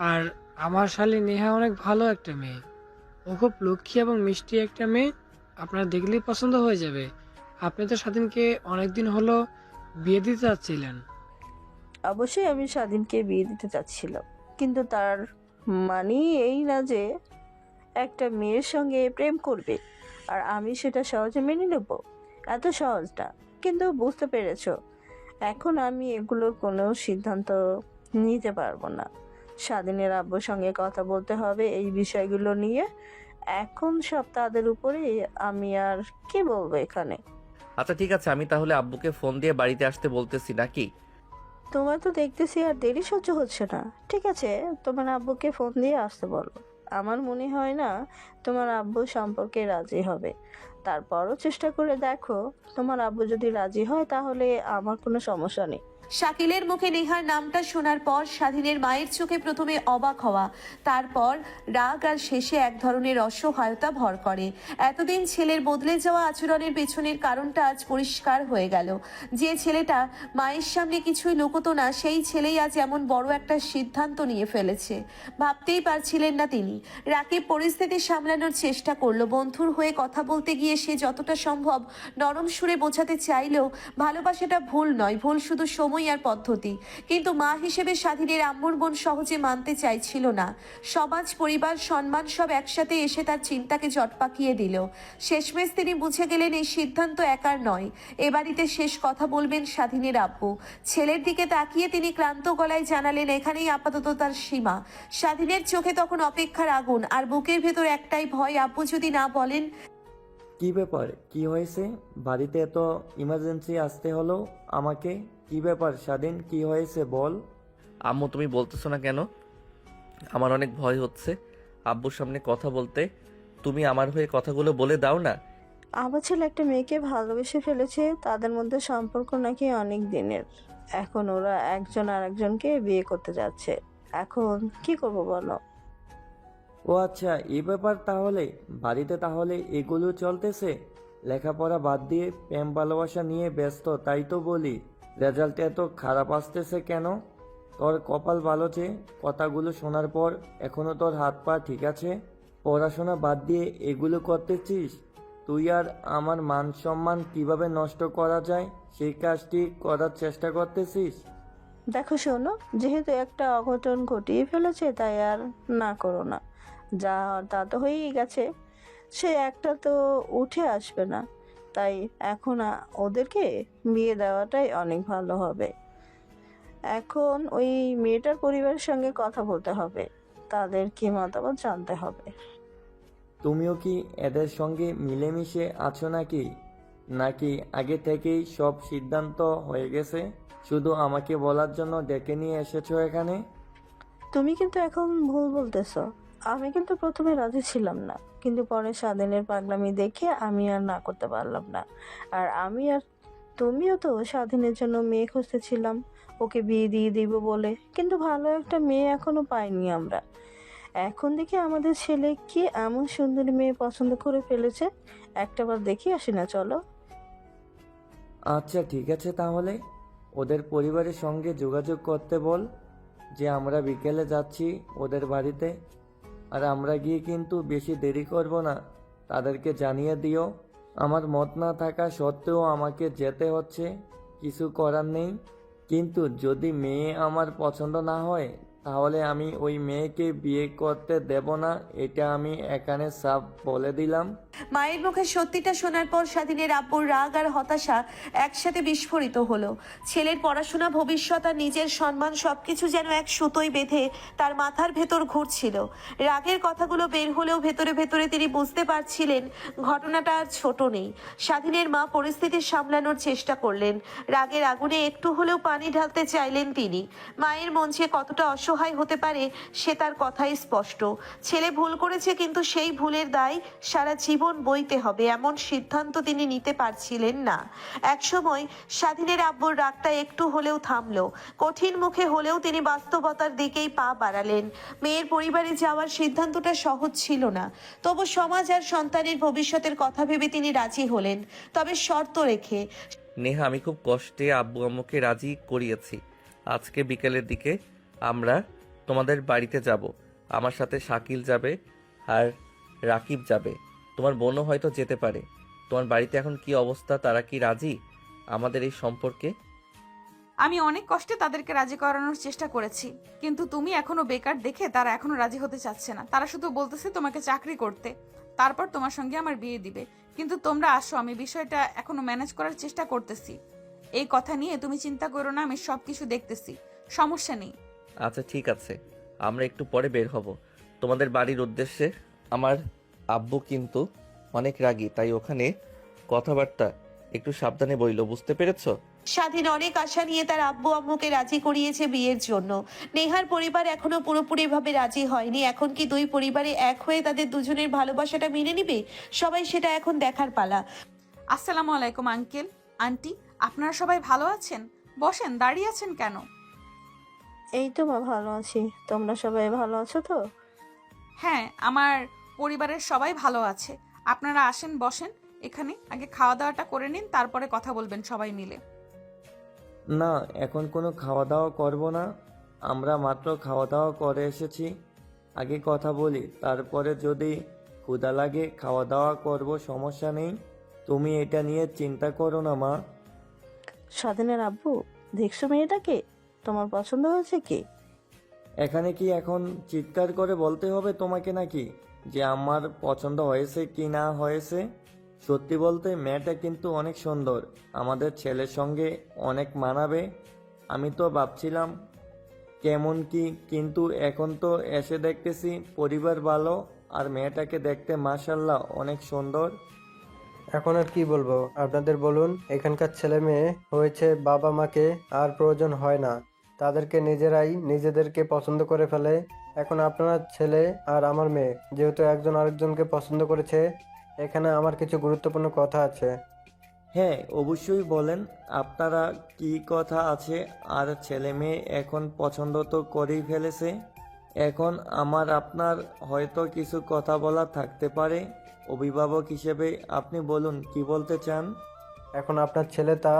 আর আমার শালী নেহা অনেক ভালো একটা মেয়ে, ও খুব লক্ষ্মী এবং মিষ্টি একটা মেয়ে, আপনারা দেখলেই পছন্দ হয়ে যাবে। আপনি তো স্বাধীনকে অনেকদিন হলো বিয়ে দিতে চাচ্ছিলেন। অবশ্যই আমি স্বাধীনকে বিয়ে দিতে চাচ্ছিলাম, কিন্তু তার মানে এই না যে একটা মেয়ের সঙ্গে প্রেম করবে আর আমি সেটা সহজে মেনে নেব। এত সহজ না। কিন্তু বুঝতে পেরেছো, এখন আমি এগুলোর কোনো সিদ্ধান্ত নিতে পারবো না। স্বাধীনের আব্বুর সঙ্গে কথা বলতে হবে এই বিষয়গুলো নিয়ে। এখন সব তাদের উপরে। আমি আর কি বলবো এখানে? আচ্ছা ঠিক আছে, আমি তাহলে আব্বুকে ফোন দিয়ে বাড়িতে আসতে বলতেছি নাকি? তোমার তো দেখতেছি আর দেরি সহ্য হচ্ছে না। ঠিক আছে, তোমার আব্বুকে ফোন দিয়ে আসতে বলো। আমার মনে হয় না তোমার আব্বু সম্পর্কে রাজি হবে। তারপরও চেষ্টা করে দেখো, তোমার আব্বু যদি রাজি হয় তাহলে আমার কোনো সমস্যা নেই। শাকিলের মুখে নেহার নামটা শোনার পর স্বাধীনের মায়ের চোখে প্রথমে অবাক হওয়া, তারপর রাগ আর শেষে এক ধরনের অসহায়তা ভর করে। এতদিন ছেলের বদলে যাওয়া আচরণের পেছনের কারণটা আজ পরিষ্কার হয়ে গেল। যে ছেলেটা মায়ের সামনে কিছুই লুকোতো না, সেই ছেলেই আজ এমন বড় একটা সিদ্ধান্ত নিয়ে ফেলেছে। ভাবতেই পারছিলেন না তিনি। রাকিব পরিস্থিতি সামলানোর চেষ্টা করলো। বন্ধুর হয়ে কথা বলতে গিয়ে সে যতটা সম্ভব নরম সুরে বোঝাতে চাইলেও ভালোবাসাটা ভুল নয়, ভুল শুধু সময় আর পদ্ধতি। কিন্তু মা হিসেবে স্বাধীনের আম্মুর বোন সহজে মানতে চাইছিল না। সমাজ, পরিবার, সম্মান সব একসাথে এসে তার চিন্তাকে জট পাকিয়ে দিল। শেষমেশ তিনি বুঝে গেলেন এই সিদ্ধান্ত একার নয়। এ বাড়িতে শেষ কথা বলবেন স্বাধীনের আব্বু। ছেলের দিকে তাকিয়ে তিনি ক্লান্ত গলায় জানালেন এখানেই আপাতত তার সীমা। স্বাধীনের চোখে তখন অপেক্ষার আগুন আর বুকের ভেতর একটাই ভয়, আব্বু যদি না বলেন। কি ব্যাপার, কি হয়েছে? বাড়িতে এত ইমার্জেন্সি আসতে হলো আমাকে? কি ব্যাপার স্বাধীন, কি হয়েছে বল। আম্মু তুমি বলতেছো না কেন? আমার অনেক ভয় হচ্ছে আব্বুর সামনে কথা বলতে। তুমি আমার হয়ে কথাগুলো বলে দাও না। আমার ছেলে একটা মেয়েকে ভালোবেসে ফেলেছে, তাদের মধ্যে সম্পর্ক নাকি অনেক দিনের। এখন ওরা একজন আরেকজনকে বিয়ে করতে যাচ্ছে। এখন কি করব বলো? ও আচ্ছা, এই ব্যাপার তাহলে। বাড়িতে তাহলে এগুলো চলতেছে? লেখাপড়া বাদ দিয়ে প্রেম ভালোবাসা নিয়ে ব্যস্ত, তাই তো বলি। রেজাল্ট এত খারাপ আসতেছে কেন? তোর কপাল ভালো যে কথাগুলো শোনার পর এখনো তোর হাত পা ঠিক আছে। পড়াশোনা বাদ দিয়ে এগুলো করতেছিস? তুই আর আমার মান সম্মান কিভাবে নষ্ট করা যায় সেই কাজটি করার চেষ্টা করতেছিস। দেখো শোনো, যেহেতু একটা অঘটন ঘটিয়ে ফেলেছে তাই আর না করো না। যা হওয়ার তা তো হয়েই গেছে, সে একটা তো উঠে আসবে না। তাই এখন ওদেরকে বিয়ে দেওয়াটাই অনেক ভালো হবে। এখন ওই মেয়েটার পরিবারের সঙ্গে কথা বলতে হবে, তাদের কি মতামত জানতে হবে। তুমিও কি এদের সঙ্গে মিলেমিশে আছো নাকি? নাকি আগে থেকেই সব সিদ্ধান্ত হয়ে গেছে, শুধু আমাকে বলার জন্য ডেকে নিয়ে এসেছো এখানে? তুমি কিন্তু এখন ভুল বলতেছো। আমি কিন্তু প্রথমে রাজি ছিলাম না, কিন্তু পরে স্বাধীনের পাগলামি দেখে আমি আর না করতে পারলাম না। আর তুমিও তো স্বাধীনের জন্য মেয়ে খুঁজতেছিলাম, ওকে বিয়ে দিয়ে দিব বলে। কিন্তু ভালো একটা মেয়ে এখনো পাইনি আমরা। এখন দেখি আমাদের ছেলে কি এমন সুন্দরী মেয়ে পছন্দ করে ফেলেছে। একটাবার দেখি আসি না, চলো। আচ্ছা ঠিক আছে তাহলে। ওদের পরিবারের সঙ্গে যোগাযোগ করতে বল যে আমরা বিকেলে যাচ্ছি ওদের বাড়িতে। আর আমরা গিয়ে কিন্তু বেশি দেরি করব না, তাদেরকে জানিয়ে দিও। আমার মত না থাকা সত্ত্বেও আমাকে যেতে হচ্ছে, কিছু করার নেই। কিন্তু যদি মেয়ে আমার পছন্দ না হয় তাহলে আমি ওই মেয়েকে বিয়ে করতে দেব না, এটা আমি এখানে সাফ বলে দিলাম। মায়ের মুখে সত্যিটা শোনার পর স্বাধীনের আব্বুর রাগ আর হতাশা একসাথে বিস্ফোরিত হলো। ছেলের পড়াশোনা, ভবিষ্যৎ আর নিজের সম্মান সবকিছু যেন এক সুতোয় বেঁধে তার মাথার ভেতর ঘুরছিল। রাগের কথাগুলো বের হলেও ভেতরে ভেতরে তিনি বুঝতে পারছিলেন ঘটনাটা আর ছোট নেই। স্বাধীনের মা পরিস্থিতি সামলানোর চেষ্টা করলেন, রাগের আগুনে একটু হলেও পানি ঢালতে চাইলেন তিনি। মায়ের মন যে কতটা অসহায় হতে পারে সে তার কথাই স্পষ্ট। ছেলে ভুল করেছে, কিন্তু সেই ভুলের দায় সারা জীবন বইতে হবে এমন সিদ্ধান্ত তিনি নিতে পারছিলেন না। একসময় স্বাধীনের আব্বুর রাগটা একটু হলেও থামলো। কঠিন মুখে হলেও তিনি বাস্তবতার দিকেই পা বাড়ালেন। মেয়ের পরিবারে যাওয়ার সিদ্ধান্তটা সহজ ছিল না, তবু সমাজ আর সন্তানের ভবিষ্যতের কথা ভেবে তিনি রাজি হলেন, তবে শর্ত রেখে। নেহা, আমি খুব কষ্টে আব্বু আম্মুকে রাজি করিয়েছি। আজকে বিকেলের দিকে আমরা তোমাদের বাড়িতে যাব। আমার সাথে শাকিল যাবে আর রাকিব যাবে। তোমার বোনও হয়তো যেতে পারে। তোমার বাড়িতে এখন কি অবস্থা? তারা কি রাজি আমাদের এই সম্পর্কে? আমি অনেক কষ্টে তাদেরকে রাজি করানোর চেষ্টা করেছি, কিন্তু তুমি এখনো বেকার দেখে তারা এখনো রাজি হতে চাচ্ছে না। তারা শুধু বলতেছে তোমাকে চাকরি করতে, তারপর তোমার সঙ্গে আমার বিয়ে দিবে। কিন্তু তোমরা আসো, আমি বিষয়টা এখনো ম্যানেজ করার চেষ্টা করতেছি। এই কথা নিয়ে তুমি চিন্তা করো না, আমি সবকিছু দেখতেছি, সমস্যা নেই। আচ্ছা ঠিক আছে, আমরা একটু পরে বের হব তোমাদের বাড়ির উদ্দেশ্যে। আমার আব্বু কিন্তু অনেক রাগী, তাই ওখানে কথাবার্তা একটু সাবধানে বইল, বুঝতে পেরেছো? স্বাধীন অনেক আশা নিয়ে তার আব্বু আম্মুকে রাজি করিয়েছে বিয়ের জন্য। নেহার পরিবার এখনো পুরোপুরিভাবে রাজি হয়নি। এখন কি দুই পরিবারে এক হয়ে তাদের দুজনের ভালোবাসাটা মেনে নিবে? সবাই সেটা এখন দেখার পালা। আসসালামু আলাইকুম আঙ্কেল, আন্টি, আপনারা সবাই ভালো আছেন? বসেন, দাঁড়িয়ে আছেন কেন? এই তো মা, ভালো আছি। তোমরা সবাই ভালো আছো তো? হ্যাঁ, আমার পরিবারের সবাই ভালো আছে। আপনারা আসেন, বসেন এখানে। আগে খাওয়া দাওয়াটা করে নিন, তারপরে কথা বলবেন সবাই মিলে। না, এখন কোনো খাওয়া দাওয়া করব না, আমরা মাত্র খাওয়া দাওয়া করে এসেছি। আগে কথা বলি, তারপরে যদি ক্ষুধা লাগে খাওয়া দাওয়া করব, সমস্যা নেই। তুমি এটা নিয়ে চিন্তা করো না মা। স্বাধীনের আব্বু, দেখছো মেয়েটাকে? তোমার পছন্দ হয়েছে কি? এখানে কি এখন চিৎকার করে বলতে হবে তোমাকে নাকি যে আমার পছন্দ হয়েছে কি না হয়েছে? সত্যি বলতে মেয়েটা কিন্তু অনেক সুন্দর, আমাদের ছেলের সঙ্গে অনেক মানাবে। আমি তো ভাবছিলাম কেমন কি, কিন্তু এখন তো এসে দেখতেছি পরিবার ভালো, আর মেয়েটাকে দেখতে মাশাআল্লাহ অনেক সুন্দর। এখন আর কি বলবো আপনাদের, বলুন। এখানকার ছেলে মেয়ে হয়েছে, বাবা মাকে আর প্রয়োজন হয় না, তাদেরকে নিজেরাই নিজেদেরকে পছন্দ করে ফেলে। এখন আপনার ছেলে আর আমার মেয়ে যেহেতু একজন আরেকজনকে পছন্দ করেছে, এখানে আমার কিছু গুরুত্বপূর্ণ কথা আছে। হ্যাঁ অবশ্যই বলেন, আপনারা কি কথা আছে? আর ছেলে মেয়ে এখন পছন্দ তো করেই ফেলেছে, এখন আমার আপনার হয়তো কিছু কথা বলা থাকতে পারে। অভিভাবক হিসেবে আপনি বলুন কি বলতে চান। এখন আপনার ছেলে তা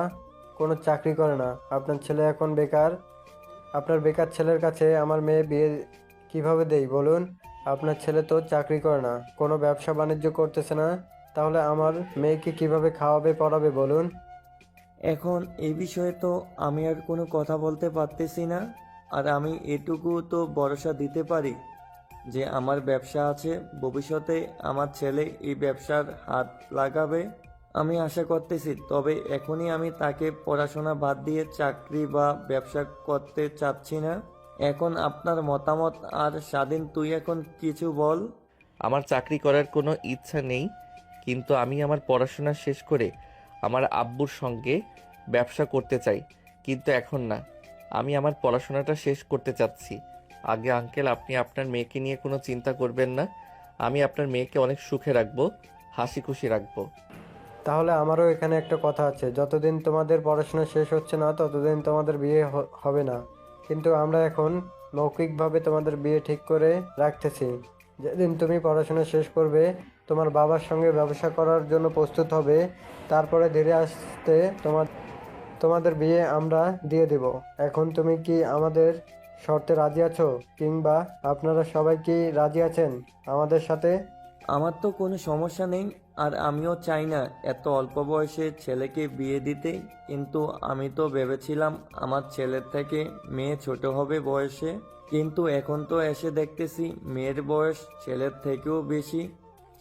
কোনো চাকরি করে না, আপনার ছেলে এখন বেকার। আপনার বেকার ছেলের কাছে আমার মেয়ে বিয়ে কিভাবে দেই বলুন? আপনার ছেলে তো চাকরি করে না, কোনো ব্যবসা বাণিজ্য করতেছে না, তাহলে আমার মেয়েকে কিভাবে খাওয়াবে পড়াবে বলুন? এখন এই বিষয়ে তো আমি আর কোনো কথা বলতে পারতেছি না। আর আমি এটুকু তো ভরসা দিতে পারি যে আমার ব্যবসা আছে, ভবিষ্যতে আমার ছেলে এই ব্যবসার হাত লাগাবে আমি আশা করতেছি। তবে এখনই আমি তাকে পড়াশোনা বাদ দিয়ে চাকরি বা ব্যবসা করতে চাচ্ছি না। এখন আপনার মতামত। আর স্বাধীন, তুই এখন কিছু বল। আমার চাকরি করার কোনো ইচ্ছা নেই, কিন্তু আমি আমার পড়াশোনা শেষ করে আমার আব্বুর সঙ্গে ব্যবসা করতে চাই, কিন্তু এখন না। আমি আমার পড়াশোনাটা শেষ করতে চাচ্ছি আগে। আঙ্কেল, আপনি আপনার মেয়েকে নিয়ে কোনো চিন্তা করবেন না। আমি আপনার মেয়েকে অনেক সুখে রাখবো, হাসি খুশি রাখবো। তাহলে আমারও এখানে একটা কথা আছে, যতদিন তোমাদের পড়াশোনা শেষ হচ্ছে না ততদিন তোমাদের বিয়ে হবে না। কিন্তু আমরা এখন মৌখিকভাবে তোমাদের বিয়ে ঠিক করে রাখতেছি। যেদিন তুমি পড়াশোনা শেষ করবে, তোমার বাবার সঙ্গে ব্যবসা করার জন্য প্রস্তুত হবে, তারপরে ধীরে আসতে তোমাদের বিয়ে আমরা দিয়ে দেব। এখন তুমি কি আমাদের শর্তে রাজি আছো, কিংবা আপনারা সবাই কি রাজি আছেন আমাদের সাথে? আমার তো কোনো সমস্যা নেই, আর আমিও চাই না এত অল্প বয়সে ছেলেকে বিয়ে দিতে। কিন্তু আমি তো ভেবেছিলাম আমার ছেলের থেকে মেয়ে ছোট হবে বয়সে, কিন্তু এখন তো এসে দেখতেছি মেয়ের বয়স ছেলের থেকেও বেশি।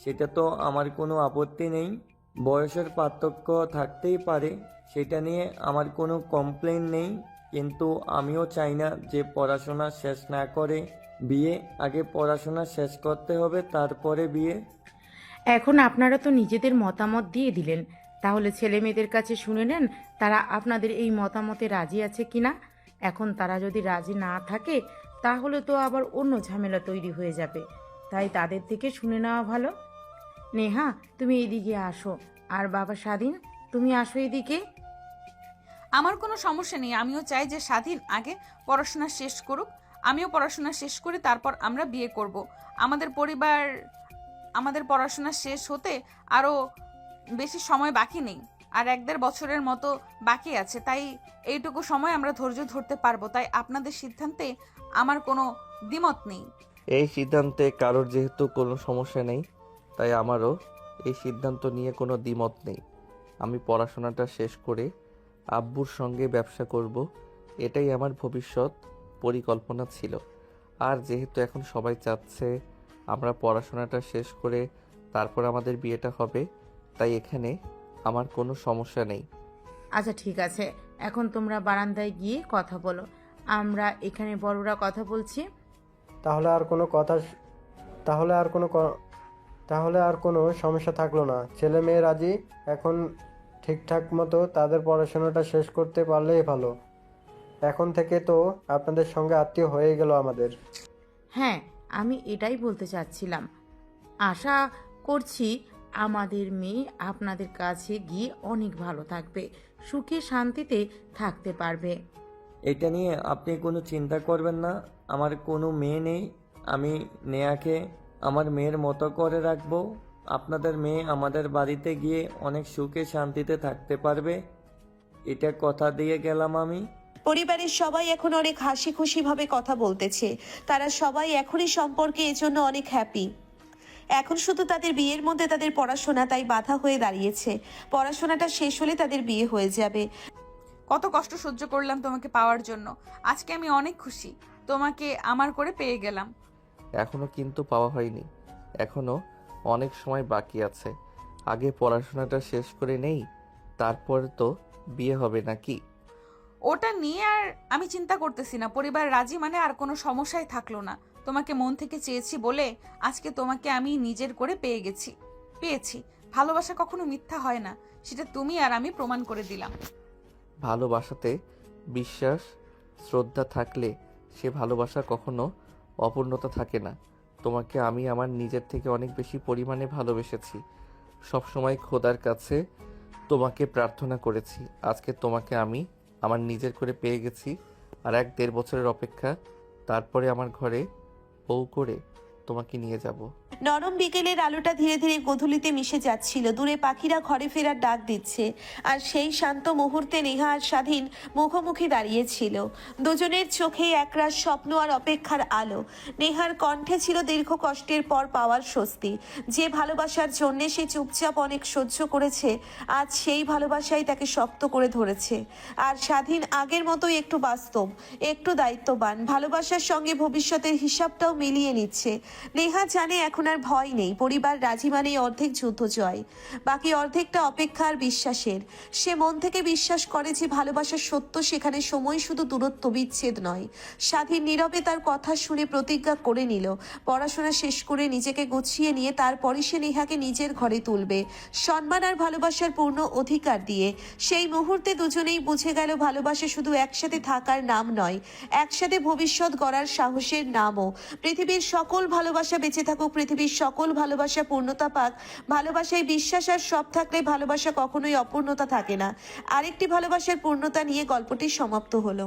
সেটা তো আমার কোনো আপত্তি নেই, বয়সের পার্থক্য থাকতেই পারে, সেটা নিয়ে আমার কোনো কমপ্লেন নেই। কিন্তু আমিও চাই না যে পড়াশোনা শেষ না করে বিয়ে, আগে পড়াশোনা শেষ করতে হবে তারপরে বিয়ে। এখন আপনারা তো নিজেদের মতামত দিয়ে দিলেন, তাহলে ছেলে মেয়েদের কাছে শুনে নেন তারা আপনাদের এই মতামতে রাজি আছে কিনা। এখন তারা যদি রাজি না থাকে তাহলে তো আবার অন্য ঝামেলা তৈরি হয়ে যাবে, তাই তাদের থেকে শুনে নেওয়া ভালো। নেহা, তুমি এইদিকে আসো, আর বাবা স্বাধীন, তুমি আসো এদিকে। আমার কোনো সমস্যা নেই, আমিও চাই যে স্বাধীন আগে পড়াশোনা শেষ করুক, আমিও পড়াশোনা শেষ করি, তারপর আমরা বিয়ে করব। আমাদের পড়াশোনা শেষ হতে আরও বেশি সময় বাকি নেই, আর 1-1.5 বছরের মতো বাকি আছে, তাই এইটুকু সময় আমরা ধৈর্য ধরতে পারবো। তাই আপনাদের সিদ্ধান্তে আমার কোনো দ্বিমত নেই। এই সিদ্ধান্তে কারোর যেহেতু কোনো সমস্যা নেই, তাই আমারও এই সিদ্ধান্ত নিয়ে কোনো দ্বিমত নেই। আমি পড়াশোনাটা শেষ করে আব্বুর সঙ্গে ব্যবসা করব, এটাই আমার ভবিষ্যৎ পরিকল্পনা ছিল। আর যেহেতু এখন সবাই চাচ্ছে আমরা পড়াশোনাটা শেষ করে তারপর আমাদের বিয়েটা হবে, তাই এখানে আমার কোনো সমস্যা নেই। আচ্ছা ঠিক আছে, এখন তোমরা বারান্দায় গিয়ে কথা বলো, আমরা এখানে বড়রা কথা বলছি। তাহলে আর কোনো সমস্যা থাকলো না। ছেলে মেয়ে রাজি, এখন ঠিকঠাক মতো তাদের পড়াশোনাটা শেষ করতে পারলেই ভালো। এখন থেকে তো আপনাদের সঙ্গে আত্মীয় হয়ে গেল আমাদের। হ্যাঁ, আমি এটাই বলতে চাচ্ছিলাম। আশা করছি আমাদের মেয়ে আপনাদের কাছে গিয়ে অনেক ভালো থাকবে, সুখে শান্তিতে থাকতে পারবে। এটা নিয়ে আপনি কোনো চিন্তা করবেন না, আমার কোনো মেয়ে নেই। আমি নেয়াকে আমার মেয়ের মতো করে রাখবো। আপনাদের মেয়ে আমাদের বাড়িতে গিয়ে অনেক সুখে শান্তিতে থাকতে পারবে, এটা কথা দিয়ে গেলাম আমি। পরিবারের সবাই এখন অনেক হাসি খুশি ভাবে কথা বলতেছে। তারা সবাই এখনই সম্পর্কে এজন্য অনেক হ্যাপি। এখন শুধু তাদের বিয়ের মধ্যে তাদের পড়াশোনা তাই বাধা হয়ে দাঁড়িয়েছে। পড়াশোনাটা শেষ হলে তাদের বিয়ে হয়ে যাবে। কত কষ্ট সহ্য করলাম তোমাকে পাওয়ার জন্য, আজকে আমি অনেক খুশি তোমাকে আমার করে পেয়ে গেলাম। এখনো কিন্তু পাওয়া হয়নি, এখনো অনেক সময় বাকি আছে। আগে পড়াশোনাটা শেষ করে নেই, তারপর তো বিয়ে হবে নাকি। ওটা নিয়ে আর আমি চিন্তা করতেছি না, পরিবার রাজি মানে আর কোনো সমস্যাই থাকলো না। তোমাকে মন থেকে চেয়েছি বলে আজকে তোমাকে আমি নিজের করে পেয়েছি। ভালোবাসা কখনো মিথ্যা হয় না, সেটা তুমি আর আমি প্রমাণ করে দিলাম। ভালোবাসাতে বিশ্বাস শ্রদ্ধা থাকলে সে ভালোবাসা কখনো অপূর্ণতা থাকে না। তোমাকে আমি আমার নিজের থেকে অনেক বেশি পরিমাণে ভালোবেসেছি, সবসময় খোদার কাছে তোমাকে প্রার্থনা করেছি। আজকে তোমাকে আমি আমার নিজের করে পেয়ে গেছি, আর 1-1.5 বছরের অপেক্ষা, তারপরে আমার ঘরে বউ করে তোমাকে নিয়ে যাব। নরম বিকেলের আলোটা ধীরে ধীরে গোধূলিতে মিশে যাচ্ছিল। দূরে পাখিরা ঘরে ফেরার ডাক দিচ্ছে, আর সেই শান্ত মুহূর্তে নেহা আর স্বাধীন মুখোমুখি দাঁড়িয়েছিল। দুজনের চোখে একরাশ স্বপ্ন আর অপেক্ষার আলো। নেহার কণ্ঠে ছিল দীর্ঘ কষ্টের পর পাওয়ার স্বস্তি। যে ভালোবাসার জন্যে সে চুপচাপ অনেক সহ্য করেছে, আজ সেই ভালোবাসাই তাকে শক্ত করে ধরেছে। আর স্বাধীন আগের মতোই একটু বাস্তব, একটু দায়িত্ববান, ভালোবাসার সঙ্গে ভবিষ্যতের হিসাবটাও মিলিয়ে নিচ্ছে। নেহা জানে এখন আর ভয় নেই, পরিবার রাজি মানেই অর্ধেক যুদ্ধ জয়, বাকি অর্ধেকটা অপেক্ষার বিশ্বাসের। সে মন থেকে বিশ্বাস করে যে ভালোবাসার সত্য, সেখানে সময় শুধু দূরত্ব বিচ্ছেদ নয়। স্বাধীন নীরবে তার কথা শুনে প্রতিজ্ঞা করে নিল, পড়াশোনা শেষ করে নিজেকে গুছিয়ে নিয়ে তারপরে সে নেহাকে নিজের ঘরে তুলবে, সম্মান আর ভালোবাসার পূর্ণ অধিকার দিয়ে। সেই মুহূর্তে দুজনেই বুঝে গেল ভালোবাসা শুধু একসাথে থাকার নাম নয়, একসাথে ভবিষ্যৎ গড়ার সাহসের নামও। পৃথিবীর সকল ভালোবাসা বেঁচে থাকুক, পৃথিবীর সকল ভালোবাসা পূর্ণতা পাক। ভালোবাসায় বিশ্বাস আর সব থাকলে ভালোবাসা কখনোই অপূর্ণতা থাকে না। আরেকটি ভালোবাসার পূর্ণতা নিয়ে গল্পটি সমাপ্ত হলো।